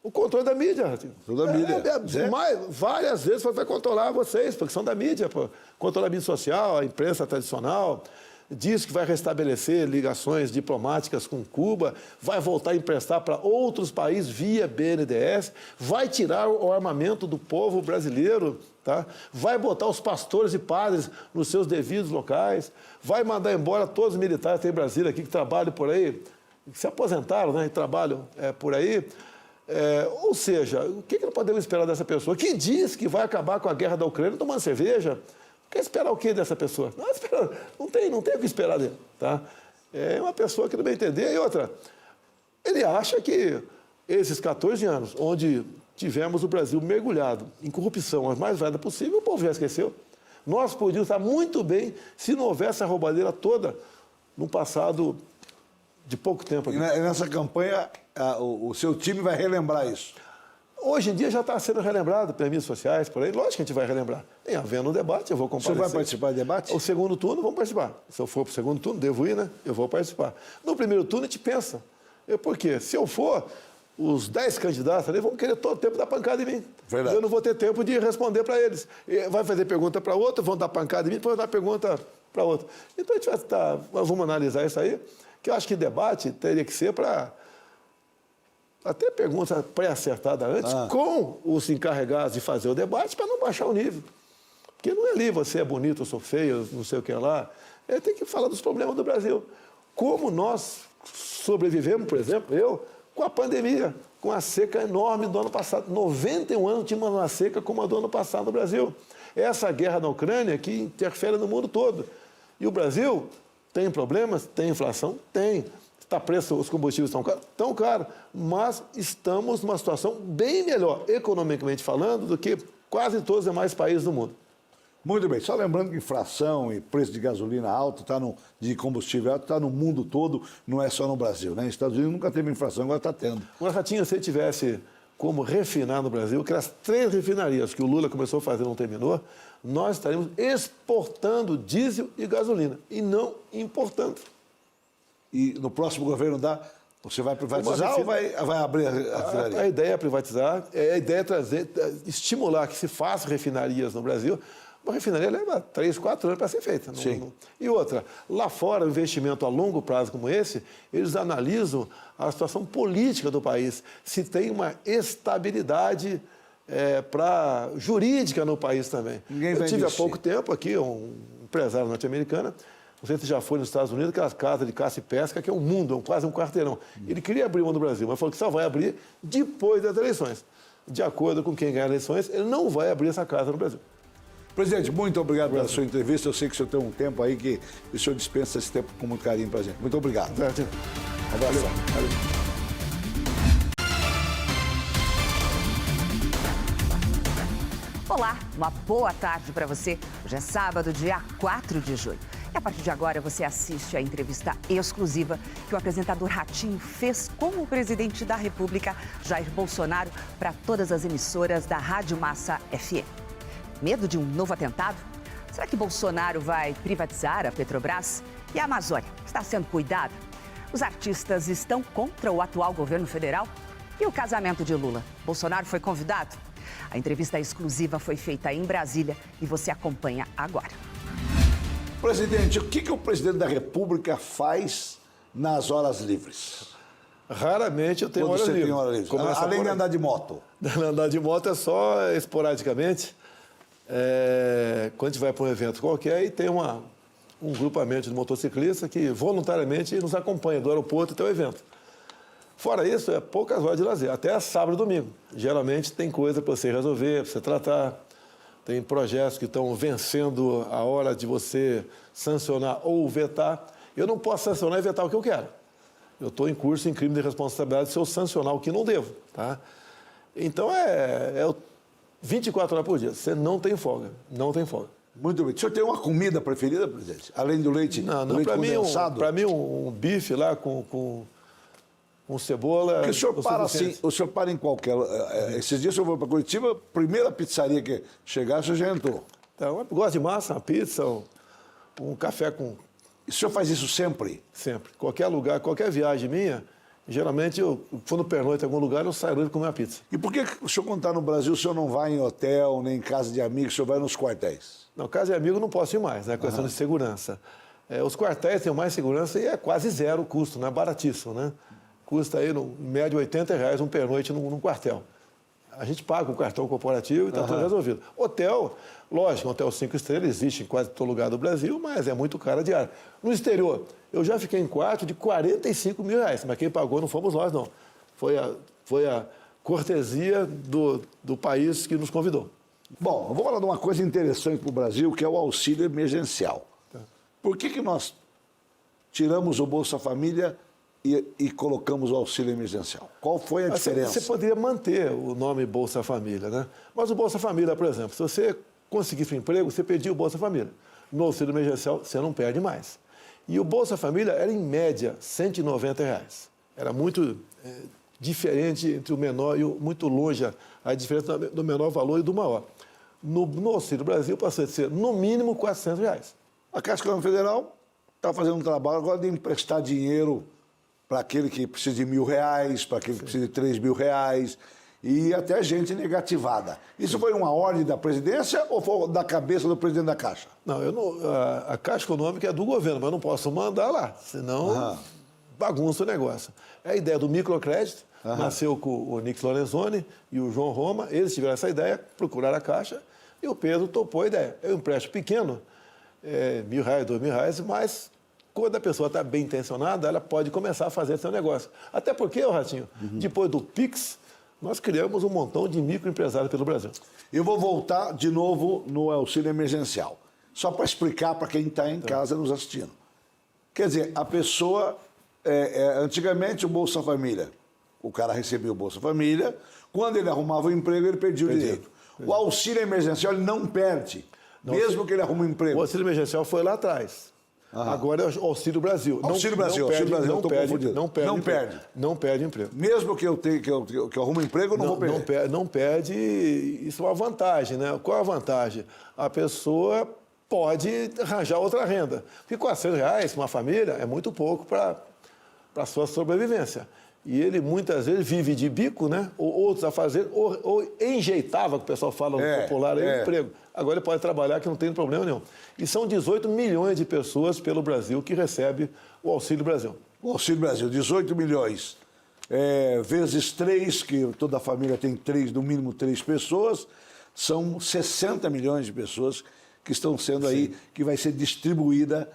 O controle da mídia. Da mídia. Várias vezes vai controlar vocês, porque são da mídia. Pô. Controla a mídia social, a imprensa tradicional. Diz que vai restabelecer ligações diplomáticas com Cuba, vai voltar a emprestar para outros países via BNDES, vai tirar o armamento do povo brasileiro, tá? Vai botar os pastores e padres nos seus devidos locais, vai mandar embora todos os militares que tem em Brasília aqui que trabalham por aí, que se aposentaram, né, e trabalham por aí. Ou seja, o que nós podemos esperar dessa pessoa que diz que vai acabar com a guerra da Ucrânia tomando cerveja? Quer esperar o que dessa pessoa? Não tem o que esperar dele. Tá? É uma pessoa que não vai entender. E outra, ele acha que esses 14 anos, onde tivemos o Brasil mergulhado em corrupção as mais variadas possível, o povo já esqueceu. Nós podíamos estar muito bem se não houvesse a roubadeira toda no passado de pouco tempo. Aqui. E nessa campanha, o seu time vai relembrar isso? Hoje em dia já está sendo relembrado pelas mídias sociais, por aí. Lógico que a gente vai relembrar. Em havendo um debate, eu vou comparecer. O senhor vai participar do debate? O segundo turno, vamos participar. Se eu for para o segundo turno, devo ir, né? Eu vou participar. No primeiro turno, a gente pensa. Por quê? Se eu for, os 10 candidatos ali vão querer todo o tempo dar pancada em mim. Verdade. Eu não vou ter tempo de responder para eles. Vai fazer pergunta para outro, vão dar pancada em mim, depois dar pergunta para outro. Então, a gente vamos analisar isso aí, que eu acho que debate teria que ser para... Até pergunta pré-acertada antes, com os encarregados de fazer o debate, para não baixar o nível. Porque não é ali, você é bonito, eu sou feio, não sei o que lá. Tem que falar dos problemas do Brasil. Como nós sobrevivemos, por exemplo, com a pandemia, com a seca enorme do ano passado. 91 anos tínhamos uma seca como a do ano passado no Brasil. Essa guerra na Ucrânia que interfere no mundo todo. E o Brasil tem problemas? Tem inflação? Tem. Está preço, os combustíveis estão caros? Estão caros, mas estamos numa situação bem melhor, economicamente falando, do que quase todos os demais países do mundo. Muito bem, só lembrando que inflação e preço de gasolina alto, de combustível alto, está no mundo todo, não é só no Brasil. Né? Nos Estados Unidos nunca teve inflação, agora está tendo. Agora, Ratinho, se tivesse como refinar no Brasil, que as 3 refinarias que o Lula começou a fazer não terminou, nós estaríamos exportando diesel e gasolina, e não importando. E no próximo governo você vai privatizar ou vai abrir a refinaria? A ideia é privatizar, a ideia é estimular que se faça refinarias no Brasil. Uma refinaria leva 3, 4 anos para ser feita. Sim. E outra, lá fora, o investimento a longo prazo como esse, eles analisam a situação política do país, se tem uma estabilidade jurídica no país também. Eu tive há pouco tempo aqui um empresário norte-americano. Não sei se já foi nos Estados Unidos, aquelas casas de caça e pesca, que é um mundo, quase um quarteirão. Ele queria abrir uma no Brasil, mas falou que só vai abrir depois das eleições. De acordo com quem ganhar as eleições, ele não vai abrir essa casa no Brasil. Presidente, muito obrigado pela sua entrevista. Eu sei que o senhor tem um tempo aí que o senhor dispensa esse tempo com muito carinho para a gente. Muito obrigado. Um abraço. Valeu. Olá, uma boa tarde para você. Hoje é sábado, dia 4 de junho. E a partir de agora você assiste a entrevista exclusiva que o apresentador Ratinho fez com o presidente da República, Jair Bolsonaro, para todas as emissoras da Rádio Massa FM. Medo de um novo atentado? Será que Bolsonaro vai privatizar a Petrobras? E a Amazônia está sendo cuidada? Os artistas estão contra o atual governo federal? E o casamento de Lula? Bolsonaro foi convidado? A entrevista exclusiva foi feita em Brasília e você acompanha agora. Presidente, o que o presidente da República faz nas horas livres? Raramente eu tenho Quando horas você livres. tem hora livre? Além de andar de moto? Andar de moto é só esporadicamente. Quando a gente vai para um evento qualquer e tem um grupamento de motociclistas que voluntariamente nos acompanha do aeroporto até o evento. Fora isso, é poucas horas de lazer, até sábado e domingo. Geralmente tem coisa para você resolver, para você tratar. Tem projetos que estão vencendo a hora de você sancionar ou vetar. Eu não posso sancionar e vetar o que eu quero. Eu estou em curso em crime de responsabilidade se eu sancionar o que não devo. Tá? Então, é 24 horas por dia. Você não tem folga. Não tem folga. Muito bem. O senhor tem uma comida preferida, presidente? Além do leite, Não, do leite condensado? Para mim, um bife lá com cebola... Porque o senhor para em qualquer... esses dias o senhor foi para Curitiba, primeira pizzaria que chegar, o senhor já entrou. Então, eu gosto de massa, uma pizza, um café com... E o senhor faz isso sempre? Sempre. Qualquer lugar, qualquer viagem minha, geralmente eu for no pernoite em algum lugar, eu saio e comer uma pizza. E por que o senhor, quando está no Brasil, o senhor não vai em hotel, nem em casa de amigos, o senhor vai nos quartéis? Não, casa de amigo não posso ir mais, né? Questão de segurança. Os quartéis têm mais segurança e é quase zero o custo, né? Baratíssimo, né? Custa aí, em média, R$80 um pernoite num quartel. A gente paga o cartão corporativo e está tudo resolvido. Hotel, lógico, um hotel 5 estrelas existe em quase todo lugar do Brasil, mas é muito caro a diária. No exterior, eu já fiquei em quarto de R$45 mil, mas quem pagou não fomos nós, não. Foi a cortesia do país que nos convidou. Bom, eu vou falar de uma coisa interessante para o Brasil, que é o auxílio emergencial. Por que nós tiramos o Bolsa Família e colocamos o auxílio emergencial? Qual foi a diferença? Você poderia manter o nome Bolsa Família, né? Mas o Bolsa Família, por exemplo, se você conseguisse um emprego, você perdia o Bolsa Família. No auxílio emergencial, você não perde mais. E o Bolsa Família era, em média, R$190. Era muito diferente entre o menor e muito longe a diferença do menor valor e do maior. No Auxílio Brasil, passou a ser, no mínimo, R$400. A Caixa Econômica Federal está fazendo um trabalho agora de emprestar dinheiro para aquele que precisa de R$1.000, para aquele que precisa de R$3.000, e até gente negativada. Isso foi uma ordem da presidência ou foi da cabeça do presidente da Caixa? Não, a Caixa Econômica é do governo, mas não posso mandar lá, senão bagunça o negócio. É a ideia do microcrédito, nasceu com o Nix Lorenzoni e o João Roma, eles tiveram essa ideia, procuraram a Caixa, e o Pedro topou a ideia. É um empréstimo pequeno, R$1.000, R$2.000, mas quando a pessoa está bem intencionada, ela pode começar a fazer seu negócio. Até porque, Ratinho, depois do Pix, nós criamos um montão de microempresários pelo Brasil. Eu vou voltar de novo no auxílio emergencial, só para explicar para quem está em casa nos assistindo. Quer dizer, a pessoa, antigamente o Bolsa Família, o cara recebia o Bolsa Família, quando ele arrumava o emprego, ele perdia o direito. O auxílio emergencial ele não perde, mesmo que ele arrume um emprego. O auxílio emergencial foi lá atrás. Agora é o Auxílio Brasil. Auxílio Brasil, não perde emprego. Mesmo que eu arrume um emprego, eu não vou perder. Não perde, isso é uma vantagem, né? Qual é a vantagem? A pessoa pode arranjar outra renda. Porque R$400, uma família, é muito pouco para a sua sobrevivência. E ele, muitas vezes, vive de bico, né? Ou outros a fazer, ou enjeitava, que o pessoal fala no popular, aí, o emprego. Agora ele pode trabalhar, que não tem problema nenhum. E são 18 milhões de pessoas pelo Brasil que recebem o Auxílio Brasil. O Auxílio Brasil, 18 milhões. Vezes 3, que toda a família tem no mínimo 3 pessoas, são 60 milhões de pessoas que estão sendo aí, que vai ser distribuído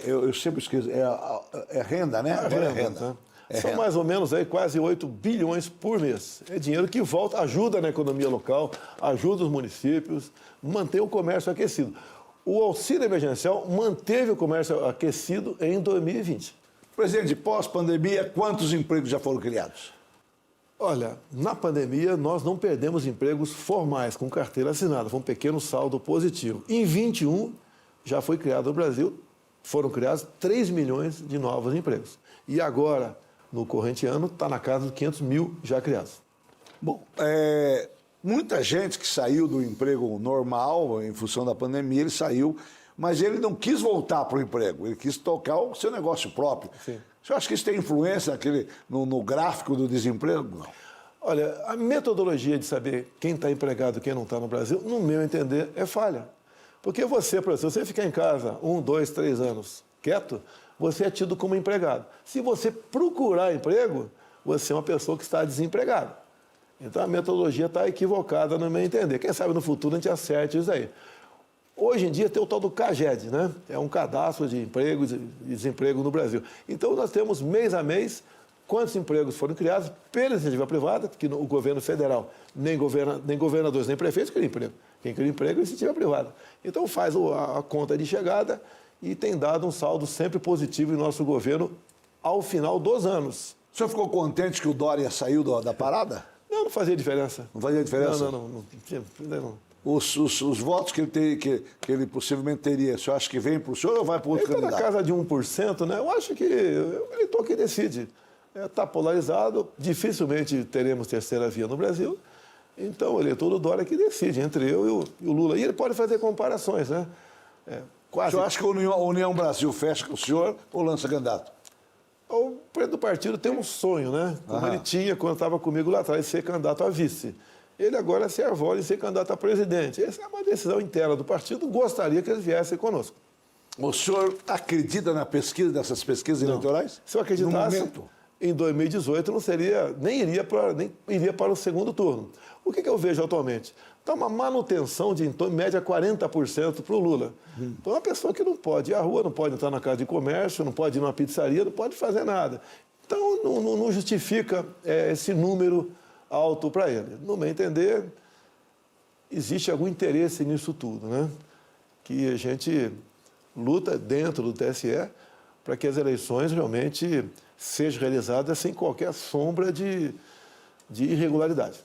eu sempre esqueço, renda, né? Agora é renda. São mais ou menos aí quase 8 bilhões por mês. É dinheiro que volta, ajuda na economia local, ajuda os municípios, mantém o comércio aquecido. O auxílio emergencial manteve o comércio aquecido em 2020. Presidente, pós-pandemia, quantos empregos já foram criados? Olha, na pandemia nós não perdemos empregos formais com carteira assinada, foi um pequeno saldo positivo. Em 21 já foi criado no Brasil, foram criados 3 milhões de novos empregos. E agora, no corrente ano, está na casa de 500 mil já criados. Bom, muita gente que saiu do emprego normal, em função da pandemia, ele saiu, mas ele não quis voltar para o emprego, ele quis tocar o seu negócio próprio. Sim. Você acha que isso tem influência no gráfico do desemprego? Não. Olha, a metodologia de saber quem está empregado e quem não está no Brasil, no meu entender, é falha. Porque você, por exemplo, se você ficar em casa 1, 2, 3 anos quieto, você é tido como empregado. Se você procurar emprego, você é uma pessoa que está desempregada. Então a metodologia está equivocada no meu entender. Quem sabe no futuro a gente acerte isso aí. Hoje em dia tem o tal do CAGED, né? É um cadastro de emprego e desemprego no Brasil. Então, nós temos, mês a mês, quantos empregos foram criados pela iniciativa privada, porque o governo federal, nem governadores, nem prefeitos criam emprego. Quem cria emprego é a iniciativa privada. Então, faz a conta de chegada e tem dado um saldo sempre positivo em nosso governo ao final dos anos. O senhor ficou contente que o Dória saiu da parada? Não fazia diferença. Não fazia diferença? Não. Os votos que ele possivelmente teria, o senhor acha que vem para o senhor ou vai para outro candidato? Está na casa de 1%, né? Eu acho que o eleitor que decide. Está polarizado, dificilmente teremos terceira via no Brasil. Então, o eleitor do Dória que decide, entre eu e o Lula. E ele pode fazer comparações, né? O senhor acha que a União Brasil fecha com o senhor ou lança candidato? O presidente do partido tem um sonho, né? Como ele tinha quando estava comigo lá atrás, de ser candidato a vice. Ele agora se arvola em ser candidato a presidente. Essa é uma decisão interna do partido. Gostaria que ele viesse conosco. O senhor acredita na pesquisa, dessas pesquisas eleitorais? Se eu acreditasse, em 2018 nem iria para o segundo turno. O que eu vejo atualmente? Está uma manutenção de, em média, 40% para o Lula. Então, é uma pessoa que não pode ir à rua, não pode entrar na casa de comércio, não pode ir numa pizzaria, não pode fazer nada. Então, não justifica esse número alto para ele. No meu entender, existe algum interesse nisso tudo, né? Que a gente luta dentro do TSE para que as eleições realmente sejam realizadas sem qualquer sombra de irregularidade.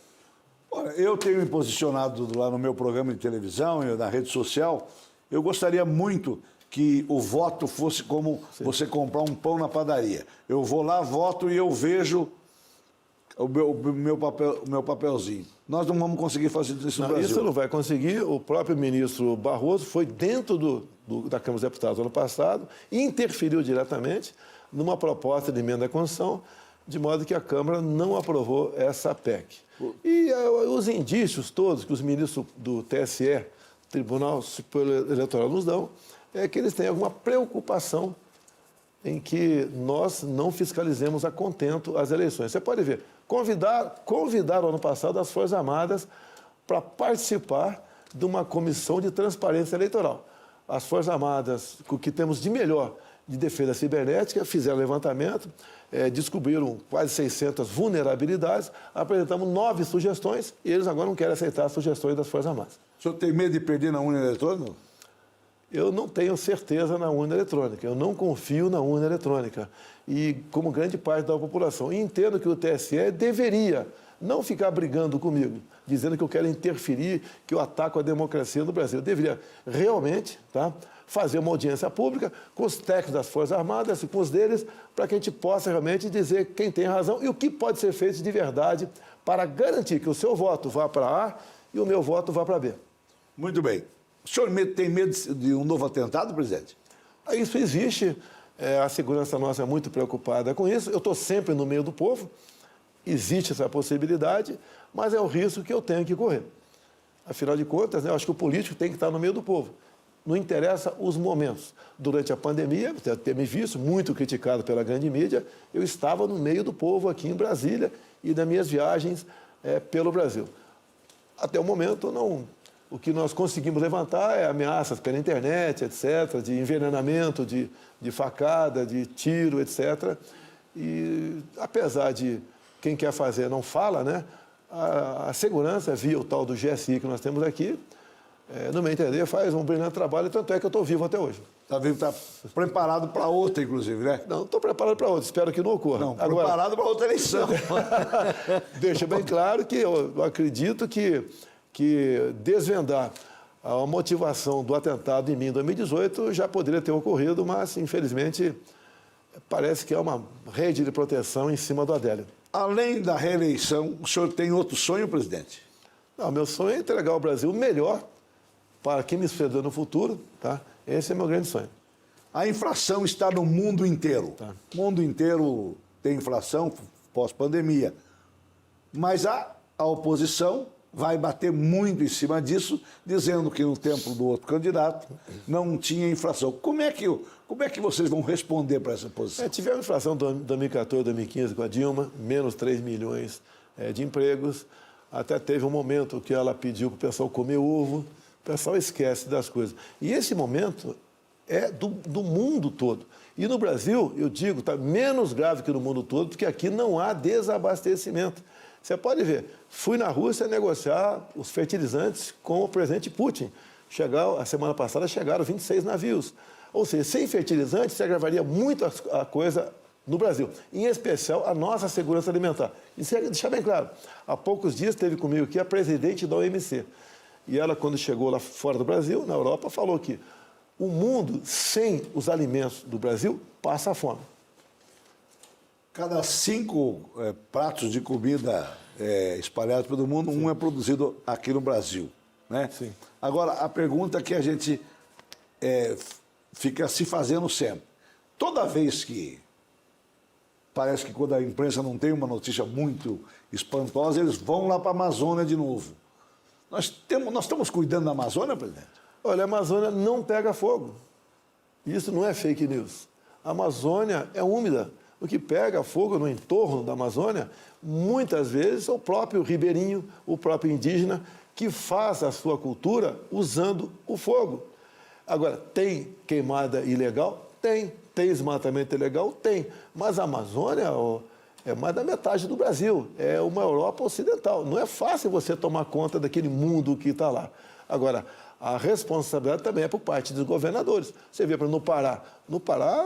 Olha, eu tenho me posicionado lá no meu programa de televisão e na rede social. Eu gostaria muito que o voto fosse como você comprar um pão na padaria. Eu vou lá, voto e eu vejo o meu papelzinho. Nós não vamos conseguir fazer isso no Brasil. Isso não vai conseguir. O próprio ministro Barroso foi dentro da Câmara dos Deputados ano passado e interferiu diretamente numa proposta de emenda à Constituição, de modo que a Câmara não aprovou essa PEC. E os indícios todos que os ministros do TSE, Tribunal Superior Eleitoral, nos dão, é que eles têm alguma preocupação em que nós não fiscalizemos a contento as eleições. Você pode ver, convidaram ano passado as Forças Armadas para participar de uma comissão de transparência eleitoral. As Forças Armadas, o que temos de melhor de defesa cibernética, fizeram levantamento, descobriram quase 600 vulnerabilidades, apresentamos 9 sugestões e eles agora não querem aceitar as sugestões das Forças Armadas. O senhor tem medo de perder na urna eletrônica? Eu não tenho certeza na urna eletrônica, eu não confio na urna eletrônica. E como grande parte da população, e entendo que o TSE deveria não ficar brigando comigo, dizendo que eu quero interferir, que eu ataco a democracia no Brasil. Eu deveria realmente fazer uma audiência pública com os técnicos das Forças Armadas e com os deles, para que a gente possa realmente dizer quem tem razão e o que pode ser feito de verdade para garantir que o seu voto vá para A e o meu voto vá para B. Muito bem. O senhor tem medo de um novo atentado, presidente? Isso existe. A segurança nossa é muito preocupada com isso. Eu estou sempre no meio do povo. Existe essa possibilidade, mas é o risco que eu tenho que correr. Afinal de contas, eu acho que o político tem que estar no meio do povo. Não interessa os momentos. Durante a pandemia, você ter me visto, muito criticado pela grande mídia, eu estava no meio do povo aqui em Brasília e nas minhas viagens pelo Brasil. Até o momento, não. O que nós conseguimos levantar é ameaças pela internet, etc., de envenenamento, de facada, de tiro, etc. E, apesar de quem quer fazer não fala, né? A segurança, via o tal do GSI que nós temos aqui, no meu entender, faz um brilhante trabalho, tanto é que eu estou vivo até hoje. Está vivo, está preparado para outra, inclusive, né? Não, estou preparado para outra, espero que não ocorra. Não, agora, preparado para outra eleição. Deixa bem claro que eu acredito que desvendar a motivação do atentado em mim em 2018 já poderia ter ocorrido, mas, infelizmente, parece que é uma rede de proteção em cima do Adélio. Além da reeleição, o senhor tem outro sonho, presidente? Não, meu sonho é entregar ao Brasil melhor para quem me suceder no futuro, tá? Esse é meu grande sonho. A inflação está no mundo inteiro. Tá. O mundo inteiro tem inflação pós-pandemia. Mas a oposição vai bater muito em cima disso, dizendo que no tempo do outro candidato não tinha inflação. Como é que vocês vão responder para essa posição? Tivemos inflação em 2014, 2015 com a Dilma, menos 3 milhões de empregos. Até teve um momento que ela pediu para o pessoal comer ovo, pessoal esquece das coisas. E esse momento é do mundo todo. E no Brasil, eu digo, está menos grave que no mundo todo, porque aqui não há desabastecimento. Você pode ver, fui na Rússia negociar os fertilizantes com o presidente Putin. A semana passada chegaram 26 navios. Ou seja, sem fertilizantes, se agravaria muito a coisa no Brasil. Em especial, a nossa segurança alimentar. E deixar bem claro, há poucos dias esteve comigo aqui a presidente da OMC. E ela, quando chegou lá fora do Brasil, na Europa, falou que o mundo, sem os alimentos do Brasil, passa fome. Cada 5 pratos de comida espalhados pelo mundo, um é produzido aqui no Brasil, né? Sim. Agora, a pergunta que a gente fica se fazendo sempre. Toda vez que parece que quando a imprensa não tem uma notícia muito espantosa, eles vão lá para a Amazônia de novo. Nós estamos cuidando da Amazônia, presidente? Olha, a Amazônia não pega fogo. Isso não é fake news. A Amazônia é úmida. O que pega fogo no entorno da Amazônia, muitas vezes, é o próprio ribeirinho, o próprio indígena, que faz a sua cultura usando o fogo. Agora, tem queimada ilegal? Tem. Tem desmatamento ilegal? Tem. Mas a Amazônia é mais da metade do Brasil. É uma Europa ocidental. Não é fácil você tomar conta daquele mundo que está lá. Agora, a responsabilidade também é por parte dos governadores. Você vê, por exemplo, no Pará,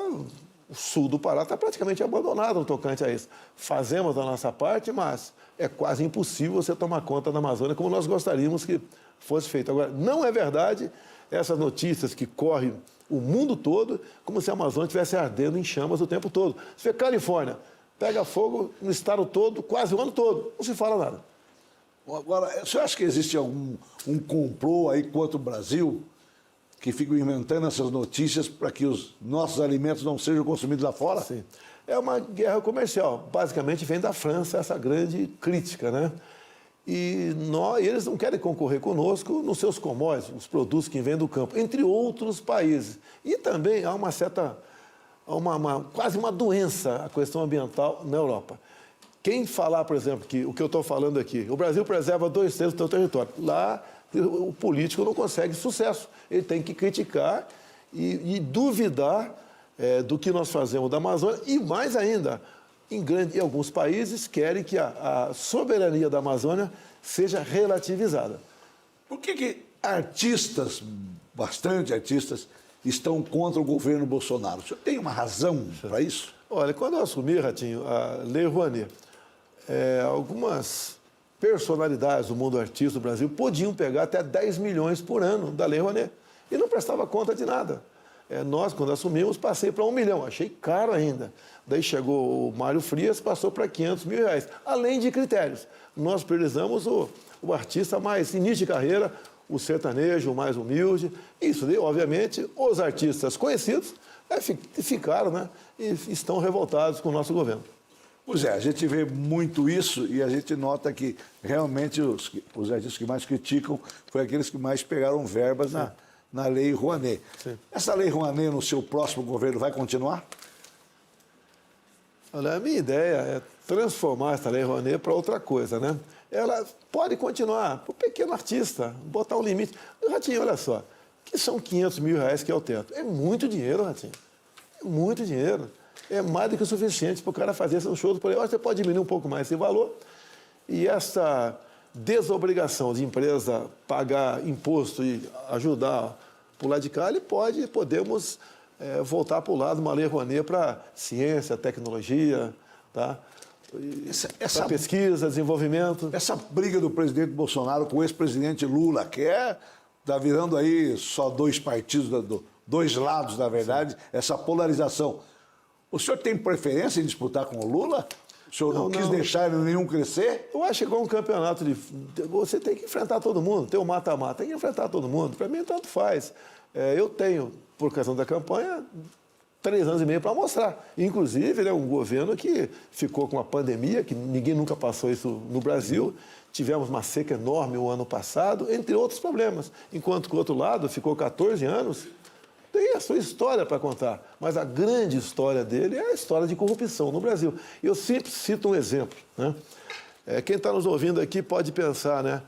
o sul do Pará está praticamente abandonado no tocante a isso. Fazemos a nossa parte, mas é quase impossível você tomar conta da Amazônia como nós gostaríamos que fosse feito. Agora, não é verdade essas notícias que correm o mundo todo, como se a Amazônia estivesse ardendo em chamas o tempo todo. Você vê Califórnia, pega fogo no estado todo, quase o ano todo, não se fala nada. Agora, você acha que existe algum complô aí contra o Brasil que ficam inventando essas notícias para que os nossos alimentos não sejam consumidos lá fora? Sim. É uma guerra comercial. Basicamente vem da França essa grande crítica, né? E eles não querem concorrer conosco nos seus commodities, os produtos que vêm do campo, entre outros países. E também há quase uma doença, a questão ambiental na Europa. Quem falar, por exemplo, que o que eu estou falando aqui, o Brasil preserva 2/3 do seu território. Lá, o político não consegue sucesso. Ele tem que criticar e duvidar do que nós fazemos da Amazônia. E mais ainda, em alguns países querem que a soberania da Amazônia seja relativizada. Por que artistas, bastante artistas, estão contra o governo Bolsonaro? O senhor tem uma razão para isso? Olha, quando eu assumi, Ratinho, a Lei Rouanet, algumas personalidades do mundo artístico do Brasil podiam pegar até 10 milhões por ano da Lei Rouanet e não prestava conta de nada. Nós, quando assumimos, passei para 1 milhão, achei caro ainda. Daí chegou o Mário Frias, passou para 500 mil reais, além de critérios. Nós priorizamos o artista mais início de carreira, o sertanejo, o mais humilde. Isso daí, obviamente, os artistas conhecidos ficaram, né, e estão revoltados com o nosso governo. Pois é, a gente vê muito isso e a gente nota que realmente os artistas que mais criticam foi aqueles que mais pegaram verbas na Lei Rouanet. Sim. Essa Lei Rouanet, no seu próximo governo, vai continuar? Olha, a minha ideia é transformar essa Lei Rouanet para outra coisa, né? Ela pode continuar para o pequeno artista, botar um limite. Ratinho, olha só, que são 500 mil reais que é o teto. É muito dinheiro, Ratinho. É muito dinheiro. É mais do que o suficiente para o cara fazer um show por aí. Você pode diminuir um pouco mais esse valor. E essa desobrigação de empresa pagar imposto e ajudar por lá de cá, podemos voltar para o lado de uma Lei Rouanet para ciência, tecnologia, tá? Para pesquisa, desenvolvimento. Essa briga do presidente Bolsonaro com o ex-presidente Lula, que está virando aí só 2 partidos, 2 lados, na verdade, essa polarização. O senhor tem preferência em disputar com o Lula? O senhor não quis deixar nenhum crescer? Eu acho que igual um campeonato você tem que enfrentar todo mundo, tem o mata-mata, tem que enfrentar todo mundo. Para mim, tanto faz. Eu tenho, por questão da campanha, 3 anos e meio para mostrar. Inclusive, um governo que ficou com uma pandemia, que ninguém nunca passou isso no Brasil. Tivemos uma seca enorme o ano passado, entre outros problemas. Enquanto que o outro lado ficou 14 anos, tem a sua história para contar. Mas a grande história dele é a história de corrupção no Brasil. Eu sempre cito um exemplo, né? Quem está nos ouvindo aqui pode pensar, né?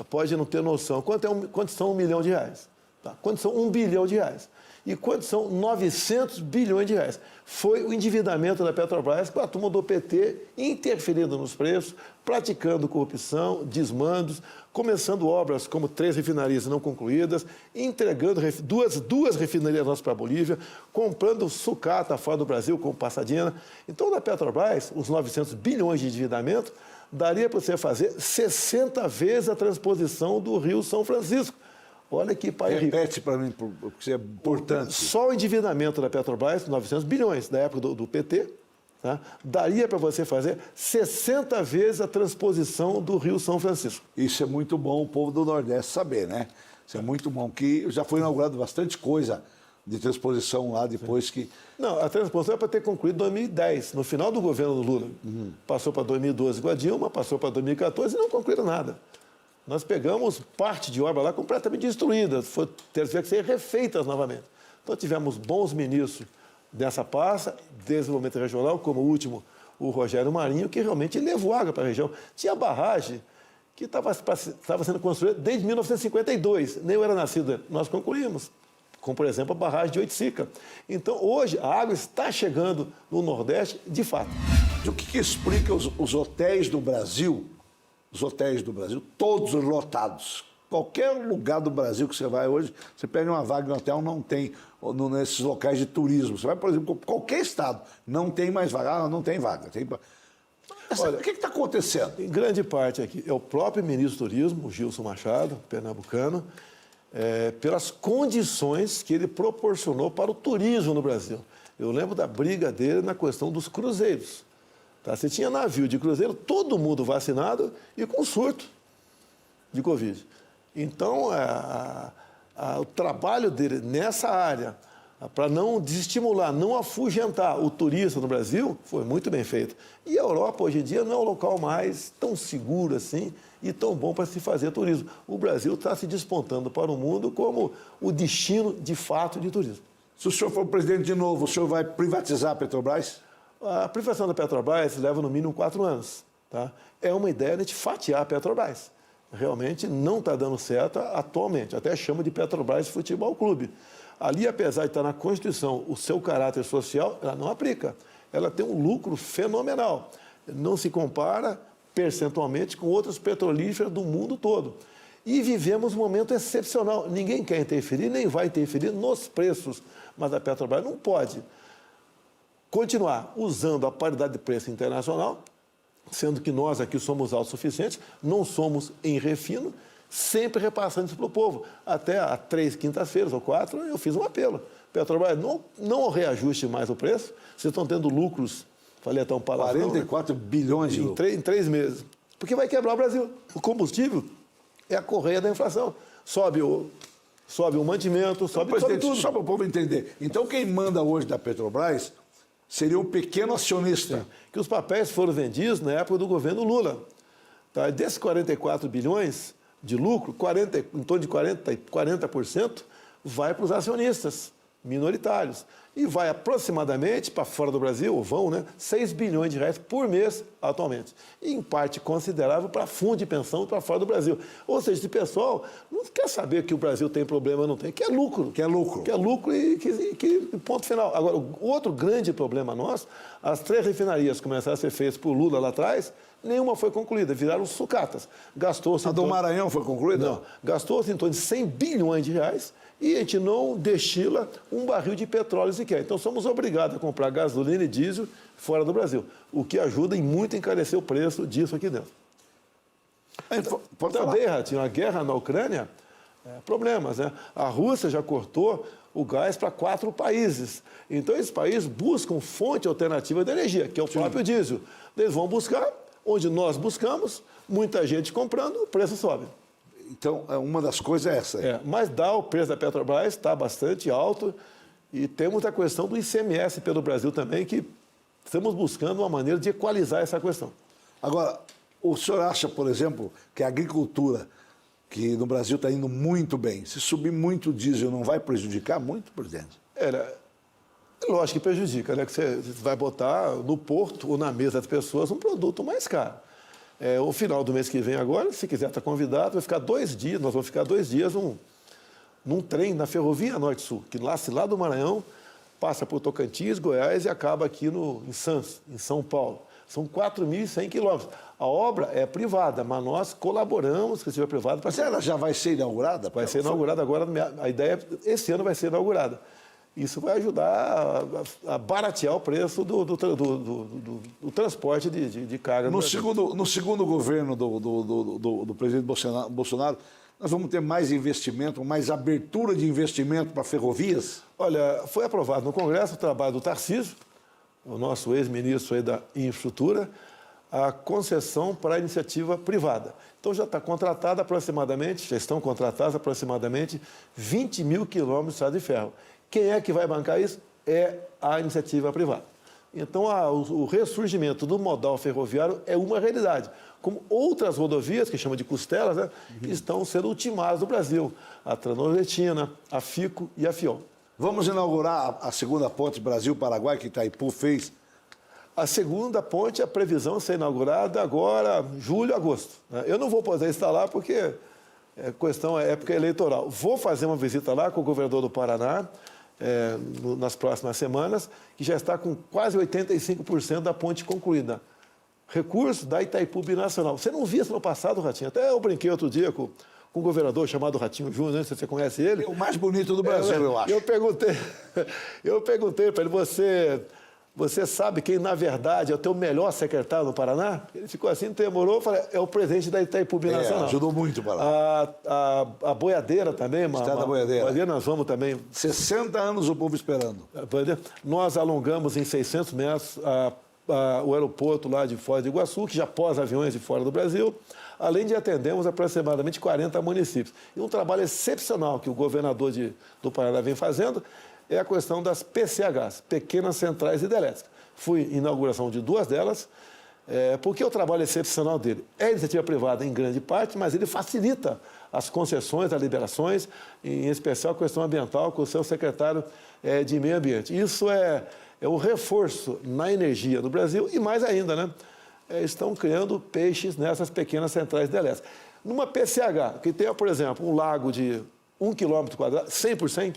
pode não ter noção. Quanto são 1 milhão de reais? Tá? Quanto são 1 bilhão de reais? E quanto são 900 bilhões de reais? Foi o endividamento da Petrobras com a turma do PT interferindo nos preços, praticando corrupção, desmandos, começando obras como 3 refinarias não concluídas, entregando duas refinarias nossas para a Bolívia, comprando sucata fora do Brasil, como Passadina. Então, na Petrobras, os 900 bilhões de endividamento, daria para você fazer 60 vezes a transposição do Rio São Francisco. Olha que país rico. Repete para mim, porque é importante. Só o endividamento da Petrobras, 900 bilhões, da época do PT, tá? Daria para você fazer 60 vezes a transposição do Rio São Francisco. Isso é muito bom o povo do Nordeste saber, né? Isso é muito bom, que já foi inaugurado bastante coisa de transposição lá depois que... Não, a transposição é para ter concluído em 2010, no final do governo do Lula. Passou para 2012 com a Dilma, passou para 2014 e não concluíram nada. Nós pegamos parte de obra lá completamente destruída, teve que ser refeitas novamente. Então tivemos bons ministros dessa pasta, desenvolvimento regional, como o último, o Rogério Marinho, que realmente levou água para a região. Tinha barragem que estava sendo construída desde 1952, nem eu era nascido, nós concluímos, como por exemplo a barragem de Oiticica. Então hoje a água está chegando no Nordeste de fato. O que explica os hotéis do Brasil? Os hotéis do Brasil, todos lotados. Qualquer lugar do Brasil que você vai hoje, você pega uma vaga no hotel, não tem nesses locais de turismo. Você vai, por exemplo, qualquer estado, não tem mais vaga. Não tem vaga. Olha, o que está acontecendo? Em grande parte aqui, é o próprio ministro do Turismo, o Gilson Machado, pernambucano, pelas condições que ele proporcionou para o turismo no Brasil. Eu lembro da briga dele na questão dos cruzeiros. Tá? Você tinha navio de cruzeiro, todo mundo vacinado e com surto de Covid. Então, o trabalho dele nessa área, para não desestimular, não afugentar o turista no Brasil, foi muito bem feito. E a Europa, hoje em dia, não é o local mais tão seguro assim e tão bom para se fazer turismo. O Brasil está se despontando para o mundo como o destino, de fato, de turismo. Se o senhor for presidente de novo, o senhor vai privatizar a Petrobras? A privatização da Petrobras leva no mínimo 4 anos. Tá? É uma ideia de fatiar a Petrobras. Realmente não está dando certo atualmente. Até chama de Petrobras Futebol Clube. Ali, apesar de estar na Constituição o seu caráter social, ela não aplica. Ela tem um lucro fenomenal. Não se compara percentualmente com outras petrolíferas do mundo todo. E vivemos um momento excepcional. Ninguém quer interferir, nem vai interferir nos preços. Mas a Petrobras não pode continuar usando a paridade de preço internacional, sendo que nós aqui somos autossuficientes, não somos em refino, sempre repassando isso para o povo. Até há 3 quintas-feiras ou 4, eu fiz um apelo. Petrobras, não reajuste mais o preço, vocês estão tendo lucros, falei até um palavrão, 44 bilhões de lucros. Em 3 meses. Porque vai quebrar o Brasil. O combustível é a correia da inflação. Sobe o mantimento, sobe tudo. Só para o povo entender. Então, quem manda hoje da Petrobras seria um pequeno acionista. Sim. Que os papéis foram vendidos na época do governo Lula. Tá? Desses 44 bilhões de lucro, em torno de 40% vai para os acionistas minoritários. E vai aproximadamente para fora do Brasil, ou vão, né, 6 bilhões de reais por mês atualmente. E em parte considerável para fundo de pensão para fora do Brasil. Ou seja, esse pessoal não quer saber que o Brasil tem problema ou não tem, quer lucro. Quer lucro e ponto final. Agora, o outro grande problema nosso, as 3 refinarias começaram a ser feitas por Lula lá atrás, nenhuma foi concluída, viraram sucatas. Gastou-se A do Maranhão foi concluída? Não, gastou-se em torno de 100 bilhões de reais e a gente não destila um barril de petróleo sequer. Então, somos obrigados a comprar gasolina e diesel fora do Brasil, o que ajuda em muito a encarecer o preço disso aqui dentro. Também, Ratinho, a guerra na Ucrânia, problemas, né? A Rússia já cortou o gás para 4 países. Então, esses países buscam fonte alternativa de energia, que é o próprio diesel. Eles vão buscar, onde nós buscamos, muita gente comprando, o preço sobe. Então, uma das coisas é essa. Mas o preço da Petrobras está bastante alto e temos a questão do ICMS pelo Brasil também, que estamos buscando uma maneira de equalizar essa questão. Agora, o senhor acha, por exemplo, que a agricultura, que no Brasil está indo muito bem, se subir muito o diesel, não vai prejudicar muito, presidente? Lógico que prejudica, né? Que você vai botar no porto ou na mesa das pessoas um produto mais caro. O final do mês que vem agora, se quiser estar convidado, vai ficar 2 dias, nós vamos ficar 2 dias num trem na Ferrovia Norte-Sul, que nasce lá do Maranhão, passa por Tocantins, Goiás e acaba aqui em Santos, em São Paulo. São 4.100 quilômetros. A obra é privada, mas nós colaboramos com a iniciativa privada. Mas ela já vai ser inaugurada? Vai ser inaugurada agora, a ideia é esse ano vai ser inaugurada. Isso vai ajudar a baratear o preço do transporte de carga. No segundo governo do presidente Bolsonaro, nós vamos ter mais investimento, mais abertura de investimento para ferrovias? Olha, foi aprovado no Congresso o trabalho do Tarcísio, o nosso ex-ministro aí da Infraestrutura, a concessão para a iniciativa privada. Então já está contratada aproximadamente, já estão contratados aproximadamente 20 mil quilômetros de estrada de ferro. Quem é que vai bancar isso? É a iniciativa privada. Então, o ressurgimento do modal ferroviário é uma realidade. Como outras rodovias, que chama de costelas, né, estão sendo ultimadas no Brasil. A Transnordestina, a FICO e a FIOL. Vamos inaugurar a segunda ponte Brasil-Paraguai, que Itaipu fez. A segunda ponte, a previsão é ser inaugurada agora, julho, agosto. Né? Eu não vou poder estar lá porque é época eleitoral. Vou fazer uma visita lá com o governador do Paraná, nas próximas semanas, que já está com quase 85% da ponte concluída. Recurso da Itaipu Binacional. Você não via isso no passado, Ratinho? Até eu brinquei outro dia com um governador chamado Ratinho Júnior, não sei se você conhece ele. É o mais bonito do Brasil, eu acho. Eu perguntei para ele, você sabe quem, na verdade, é o teu melhor secretário no Paraná? Ele ficou assim, demorou, falei, é o presidente da Itaipu Binacional. Ajudou muito o Paraná. A boiadeira também. Estrada Boiadeira. Nós vamos também. 60 anos o povo esperando. Nós alongamos em 600 metros o aeroporto lá de Foz do Iguaçu, que já pôs aviões de fora do Brasil, além de atendermos aproximadamente 40 municípios. E um trabalho excepcional que o governador do Paraná vem fazendo é a questão das PCHs, Pequenas Centrais Hidrelétricas. Fui em inauguração de 2 delas, porque o trabalho excepcional dele é iniciativa privada em grande parte, mas ele facilita as concessões, as liberações, em especial a questão ambiental, com o seu secretário de Meio Ambiente. Isso é o reforço na energia do Brasil e mais ainda, né? Estão criando peixes nessas pequenas centrais hidrelétricas. Numa PCH, que tem, por exemplo, um lago de 1 km², 100%,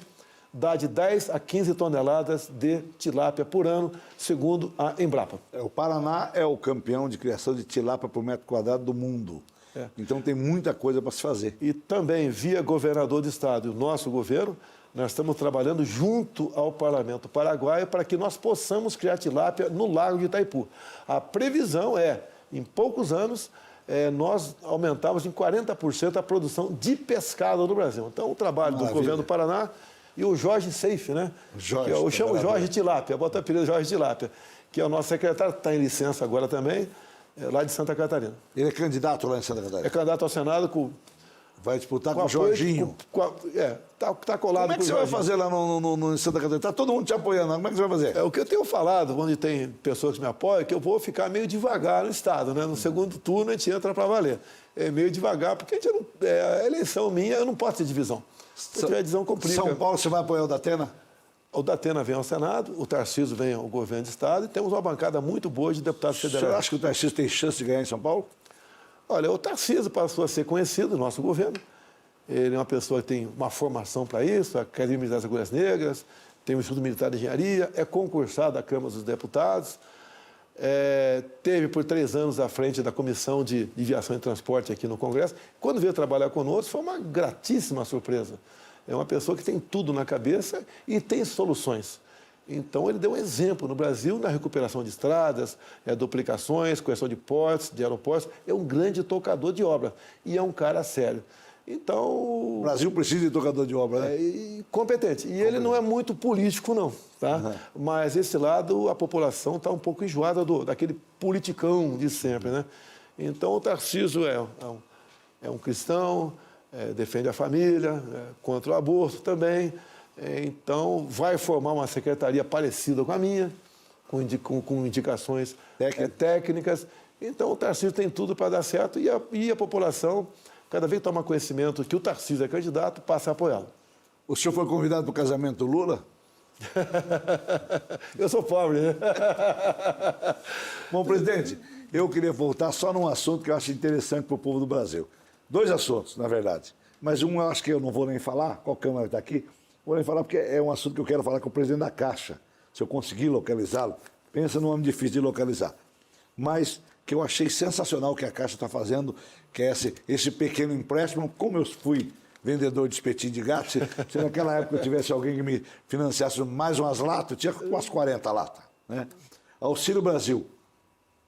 dá de 10 a 15 toneladas de tilápia por ano, segundo a Embrapa. O Paraná é o campeão de criação de tilápia por metro quadrado do mundo. Então tem muita coisa para se fazer. E também, via governador do estado e o nosso governo, nós estamos trabalhando junto ao Parlamento Paraguaio para que nós possamos criar tilápia no Lago de Itaipu. A previsão em poucos anos, nós aumentamos em 40% a produção de pescado no Brasil. Então, o trabalho do governo do Paraná e o Jorge Seife, né? Eu chamo Jorge Tilápia, bota apelido Jorge Tilápia, que é o nosso secretário, está em licença agora também, lá de Santa Catarina. Ele é candidato lá em Santa Catarina? É candidato ao Senado Vai disputar com o Jorginho. Está colado. Como é que você vai fazer lá no Santa Catarina? Está todo mundo te apoiando. Como é que você vai fazer? O que eu tenho falado, onde tem pessoas que me apoiam, é que eu vou ficar meio devagar no Estado, né? No segundo turno a gente entra para valer. Meio devagar, porque a eleição minha, eu não posso ter divisão. Se tiver divisão, complica. São Paulo, você vai apoiar o Datena? O Datena vem ao Senado, o Tarcísio vem ao governo do Estado e temos uma bancada muito boa de deputados federais. Você acha que o Tarcísio tem chance de ganhar em São Paulo? Olha, o Tarcísio passou a ser conhecido no nosso governo. Ele é uma pessoa que tem uma formação para isso, a Academia Militar das Agulhas Negras, tem o Instituto Militar de Engenharia, é concursado à Câmara dos Deputados, teve por 3 anos à frente da Comissão de Viação e Transporte aqui no Congresso. Quando veio trabalhar conosco, foi uma gratíssima surpresa. É uma pessoa que tem tudo na cabeça e tem soluções. Então, ele deu um exemplo no Brasil na recuperação de estradas, duplicações, questão de portos, de aeroportos. É um grande tocador de obra e é um cara sério. Então... O Brasil precisa de tocador de obra, né? Competente. E ele não é muito político, não. Tá? Uhum. Mas esse lado, a população está um pouco enjoada daquele politicão de sempre, né? Então, o Tarcísio é um cristão, defende a família, contra o aborto também. Então, vai formar uma secretaria parecida com a minha, com indicações técnicas. Então, o Tarcísio tem tudo para dar certo e a população, cada vez que toma conhecimento que o Tarcísio é candidato, passa a apoiá-lo. O senhor foi convidado para o casamento do Lula? Eu sou pobre, né? Bom, presidente, eu queria voltar só num assunto que eu acho interessante para o povo do Brasil. 2 assuntos, na verdade. Mas um eu acho que eu não vou nem falar, qual câmera está aqui, vou nem falar porque é um assunto que eu quero falar com o presidente da Caixa. Se eu conseguir localizá-lo, pensa num homem difícil de localizar. Mas que eu achei sensacional o que a Caixa está fazendo, que é esse pequeno empréstimo. Como eu fui vendedor de espetinho de gato, se naquela época eu tivesse alguém que me financiasse mais umas latas, eu tinha umas 40 latas. Né? Auxílio Brasil.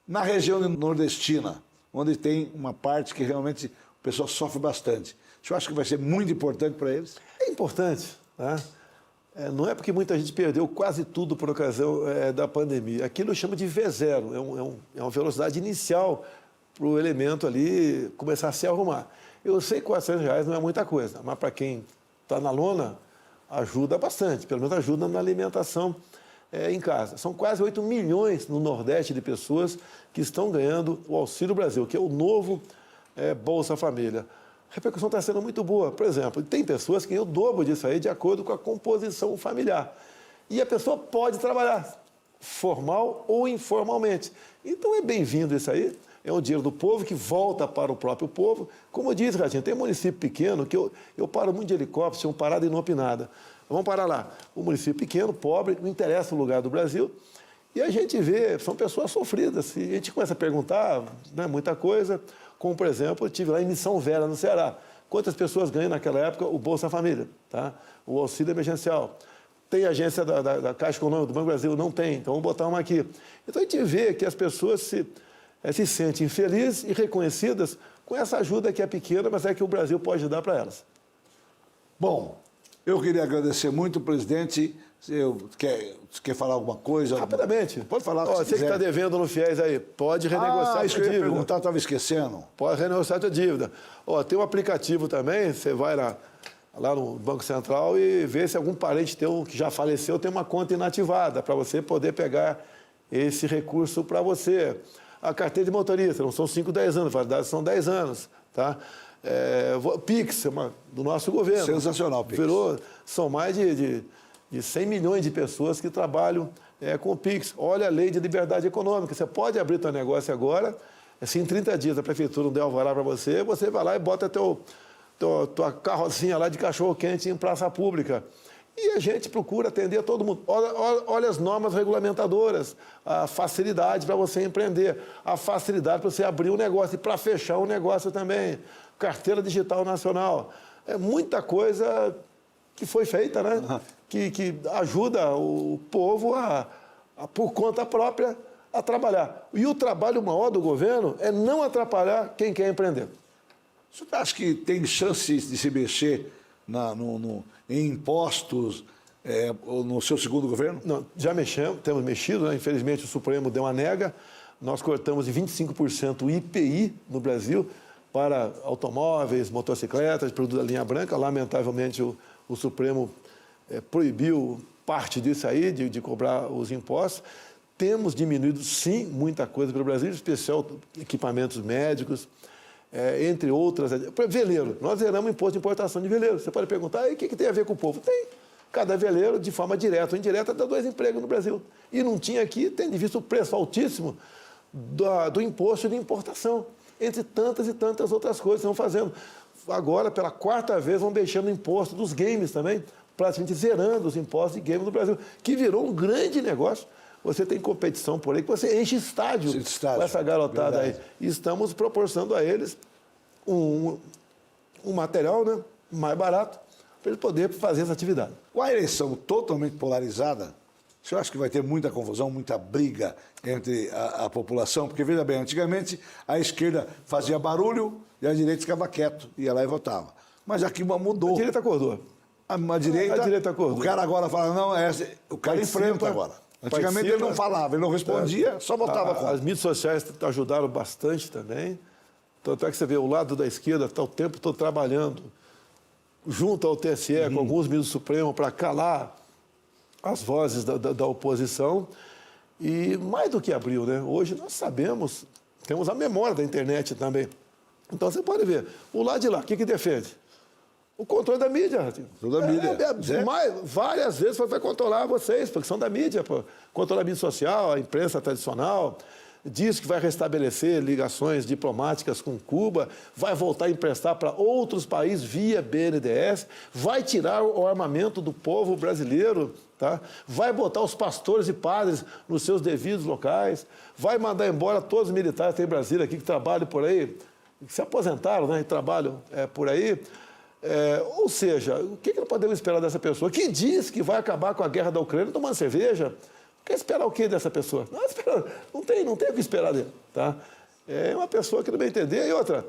Na região nordestina, onde tem uma parte que realmente o pessoal sofre bastante. O senhor acha que vai ser muito importante para eles? É importante, né? Não é porque muita gente perdeu quase tudo por ocasião da pandemia. Aquilo chama de V0, é uma velocidade inicial para o elemento ali começar a se arrumar. Eu sei que R$400 não é muita coisa, mas para quem está na lona, ajuda bastante, pelo menos ajuda na alimentação em casa. São quase 8 milhões no Nordeste de pessoas que estão ganhando o Auxílio Brasil, que é o novo Bolsa Família. A repercussão está sendo muito boa. Por exemplo, tem pessoas que ganham o dobro disso aí de acordo com a composição familiar. E a pessoa pode trabalhar, formal ou informalmente. Então é bem-vindo isso aí. É um dinheiro do povo que volta para o próprio povo. Como eu disse, Ratinho, tem município pequeno que eu paro muito de helicóptero, chamo parada inopinada. Vamos parar lá. Um município pequeno, pobre, não interessa o lugar do Brasil. E a gente vê, são pessoas sofridas. E a gente começa a perguntar, né, muita coisa. Como, por exemplo, eu estive lá em Missão Velha, no Ceará. Quantas pessoas ganham naquela época o Bolsa Família, tá? O auxílio emergencial? Tem agência da Caixa Econômica do Banco do Brasil? Não tem, então vamos botar uma aqui. Então a gente vê que as pessoas se sentem felizes e reconhecidas com essa ajuda que é pequena, mas é que o Brasil pode dar para elas. Bom, eu queria agradecer muito, presidente. Quer falar alguma coisa? Rapidamente. Pode falar o que você que está devendo no FIES aí, pode renegociar a isso que eu ia dívida. perguntar, estava esquecendo. Pode renegociar a sua dívida. Tem um aplicativo também, você vai lá no Banco Central e vê se algum parente teu que já faleceu tem uma conta inativada, para você poder pegar esse recurso para você. A carteira de motorista, não são 5, 10 anos, validade são 10 anos. Tá? Pix, do nosso governo. Sensacional, Pix. São mais de 100 milhões de pessoas que trabalham com o Pix. Olha a lei de liberdade econômica. Você pode abrir seu negócio agora, se em 30 dias a prefeitura não der alvará para você, você vai lá e bota tua carrocinha lá de cachorro-quente em praça pública. E a gente procura atender a todo mundo. Olha as normas regulamentadoras, a facilidade para você empreender, a facilidade para você abrir um negócio e para fechar um negócio também. Carteira Digital Nacional. É muita coisa que foi feita, né? Uhum. Que ajuda o povo por conta própria, a trabalhar. E o trabalho maior do governo é não atrapalhar quem quer empreender. O senhor acha que tem chance de se mexer em impostos no seu segundo governo? Não, já temos mexido, né? Infelizmente o Supremo deu uma nega. Nós cortamos de 25% o IPI no Brasil para automóveis, motocicletas, produtos da linha branca. Lamentavelmente o Supremo proibiu parte disso aí, de cobrar os impostos. Temos diminuído, sim, muita coisa para o Brasil, em especial equipamentos médicos, entre outras. Veleiro, nós zeramos o imposto de importação de veleiro. Você pode perguntar, o que tem a ver com o povo? Tem. Cada veleiro, de forma direta ou indireta, dá 2 empregos no Brasil. E não tinha aqui, tendo visto o preço altíssimo do imposto de importação, entre tantas e tantas outras coisas que estão fazendo. Agora, pela 4ª vez, vão deixando o imposto dos games também, praticamente zerando os impostos de games no Brasil, que virou um grande negócio. Você tem competição por aí, que você enche estádio com essa garotada aí. E estamos proporcionando a eles um material, né, mais barato para eles poderem fazer essa atividade. Com a eleição totalmente polarizada, o senhor acha que vai ter muita confusão, muita briga entre a população? Porque, veja bem, antigamente a esquerda fazia barulho e a direita ficava quieto, ia lá e votava. Mas aqui mudou. A direita acordou. A direita acordou. O cara agora fala, não, o cara enfrenta agora. Antigamente ele não falava, ele não respondia, só votava contra. As mídias sociais ajudaram bastante também. Tanto é que você vê o lado da esquerda está o tempo todo trabalhando junto ao TSE, com alguns ministros do Supremo, para calar as vozes da oposição. E mais do que abriu, né? Hoje nós sabemos, temos a memória da internet também. Então você pode ver, o lado de lá, o que defende? O controle da mídia, Ratinho. Tudo da mídia. Várias vezes vai controlar vocês, porque são da mídia. Pô. Controla a mídia social, a imprensa tradicional. Diz que vai restabelecer ligações diplomáticas com Cuba, vai voltar a emprestar para outros países via BNDES, vai tirar o armamento do povo brasileiro, tá? Vai botar os pastores e padres nos seus devidos locais, vai mandar embora todos os militares que tem em Brasília aqui que trabalham por aí, que se aposentaram, né, e trabalham por aí. Ou seja, o que nós podemos esperar dessa pessoa que diz que vai acabar com a guerra da Ucrânia tomando cerveja? Quer esperar o que dessa pessoa? Não tem o que esperar dele. Tá? É uma pessoa que não vai entender. E outra,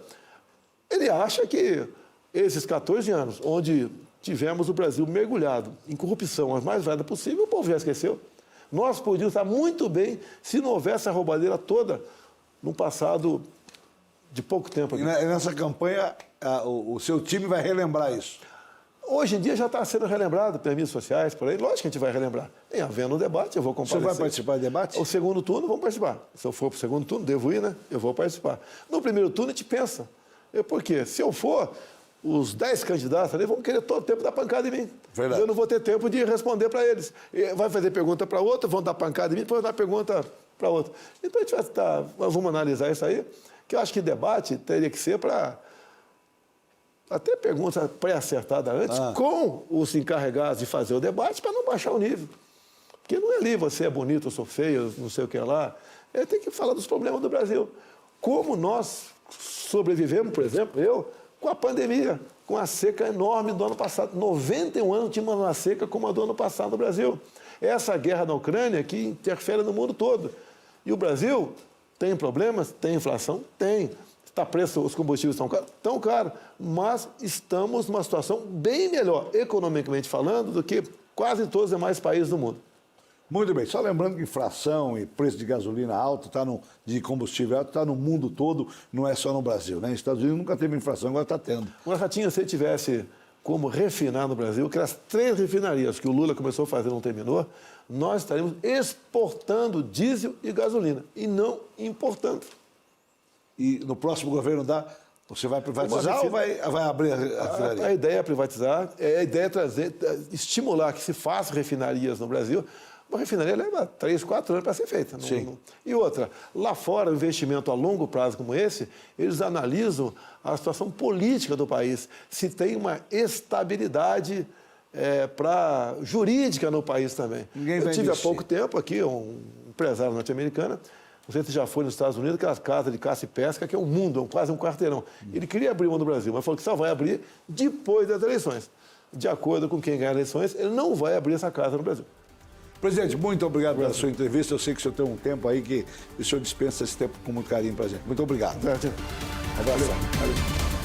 ele acha que esses 14 anos, onde tivemos o Brasil mergulhado em corrupção as mais variadas possível, o povo já esqueceu. Nós podíamos estar muito bem se não houvesse a roubadeira toda no passado de pouco tempo. E nessa campanha, o seu time vai relembrar isso? Hoje em dia já está sendo relembrado pelas mídias sociais, por aí. Lógico que a gente vai relembrar. Em havendo um debate, eu vou comparecer. Você vai participar do debate? O segundo turno, vamos participar. Se eu for para o segundo turno, devo ir, né? Eu vou participar. No primeiro turno, a gente pensa. Por quê? Se eu for, os 10 candidatos ali vão querer todo o tempo dar pancada em mim. Verdade. Eu não vou ter tempo de responder para eles. Vai fazer pergunta para outro, vão dar pancada em mim, depois dar pergunta para outro. Então, a gente vai estar... Vamos analisar isso aí, que eu acho que debate teria que ser para... Até pergunta pré-acertada antes, com os encarregados de fazer o debate, para não baixar o nível. Porque não é ali, você é bonito, eu sou feio, não sei o que lá. Tem que falar dos problemas do Brasil. Como nós sobrevivemos, por exemplo, eu, com a pandemia, com a seca enorme do ano passado. 91 anos tinha uma seca como a do ano passado no Brasil. Essa guerra na Ucrânia que interfere no mundo todo. E o Brasil tem problemas? Tem inflação? Tem. Está preço, os combustíveis estão caros, mas estamos numa situação bem melhor, economicamente falando, do que quase todos os demais países do mundo. Muito bem. Só lembrando que inflação e preço de gasolina alto, de combustível alto, está no mundo todo, não é só no Brasil. Né? Nos Estados Unidos nunca teve inflação, agora está tendo. Agora, Ratinho, se tivesse como refinar no Brasil, que as 3 refinarias que o Lula começou a fazer não terminou, nós estaríamos exportando diesel e gasolina, e não importando. E no próximo governo você vai privatizar ou vai abrir a refinaria? A ideia é privatizar, a ideia é estimular que se faça refinarias no Brasil. Uma refinaria leva 3, 4 anos para ser feita. Sim. E outra, lá fora, o investimento a longo prazo como esse, eles analisam a situação política do país, se tem uma estabilidade jurídica no país também. Eu tive há pouco tempo aqui um empresário norte-americano. Não sei se já foi nos Estados Unidos, aquelas casas de caça e pesca, que é um mundo, quase um quarteirão. Ele queria abrir uma no Brasil, mas falou que só vai abrir depois das eleições. De acordo com quem ganhar eleições, ele não vai abrir essa casa no Brasil. Presidente, muito obrigado pela sua entrevista. Eu sei que o senhor tem um tempo aí que o senhor dispensa esse tempo com muito carinho para a gente. Muito obrigado. Abração. Valeu.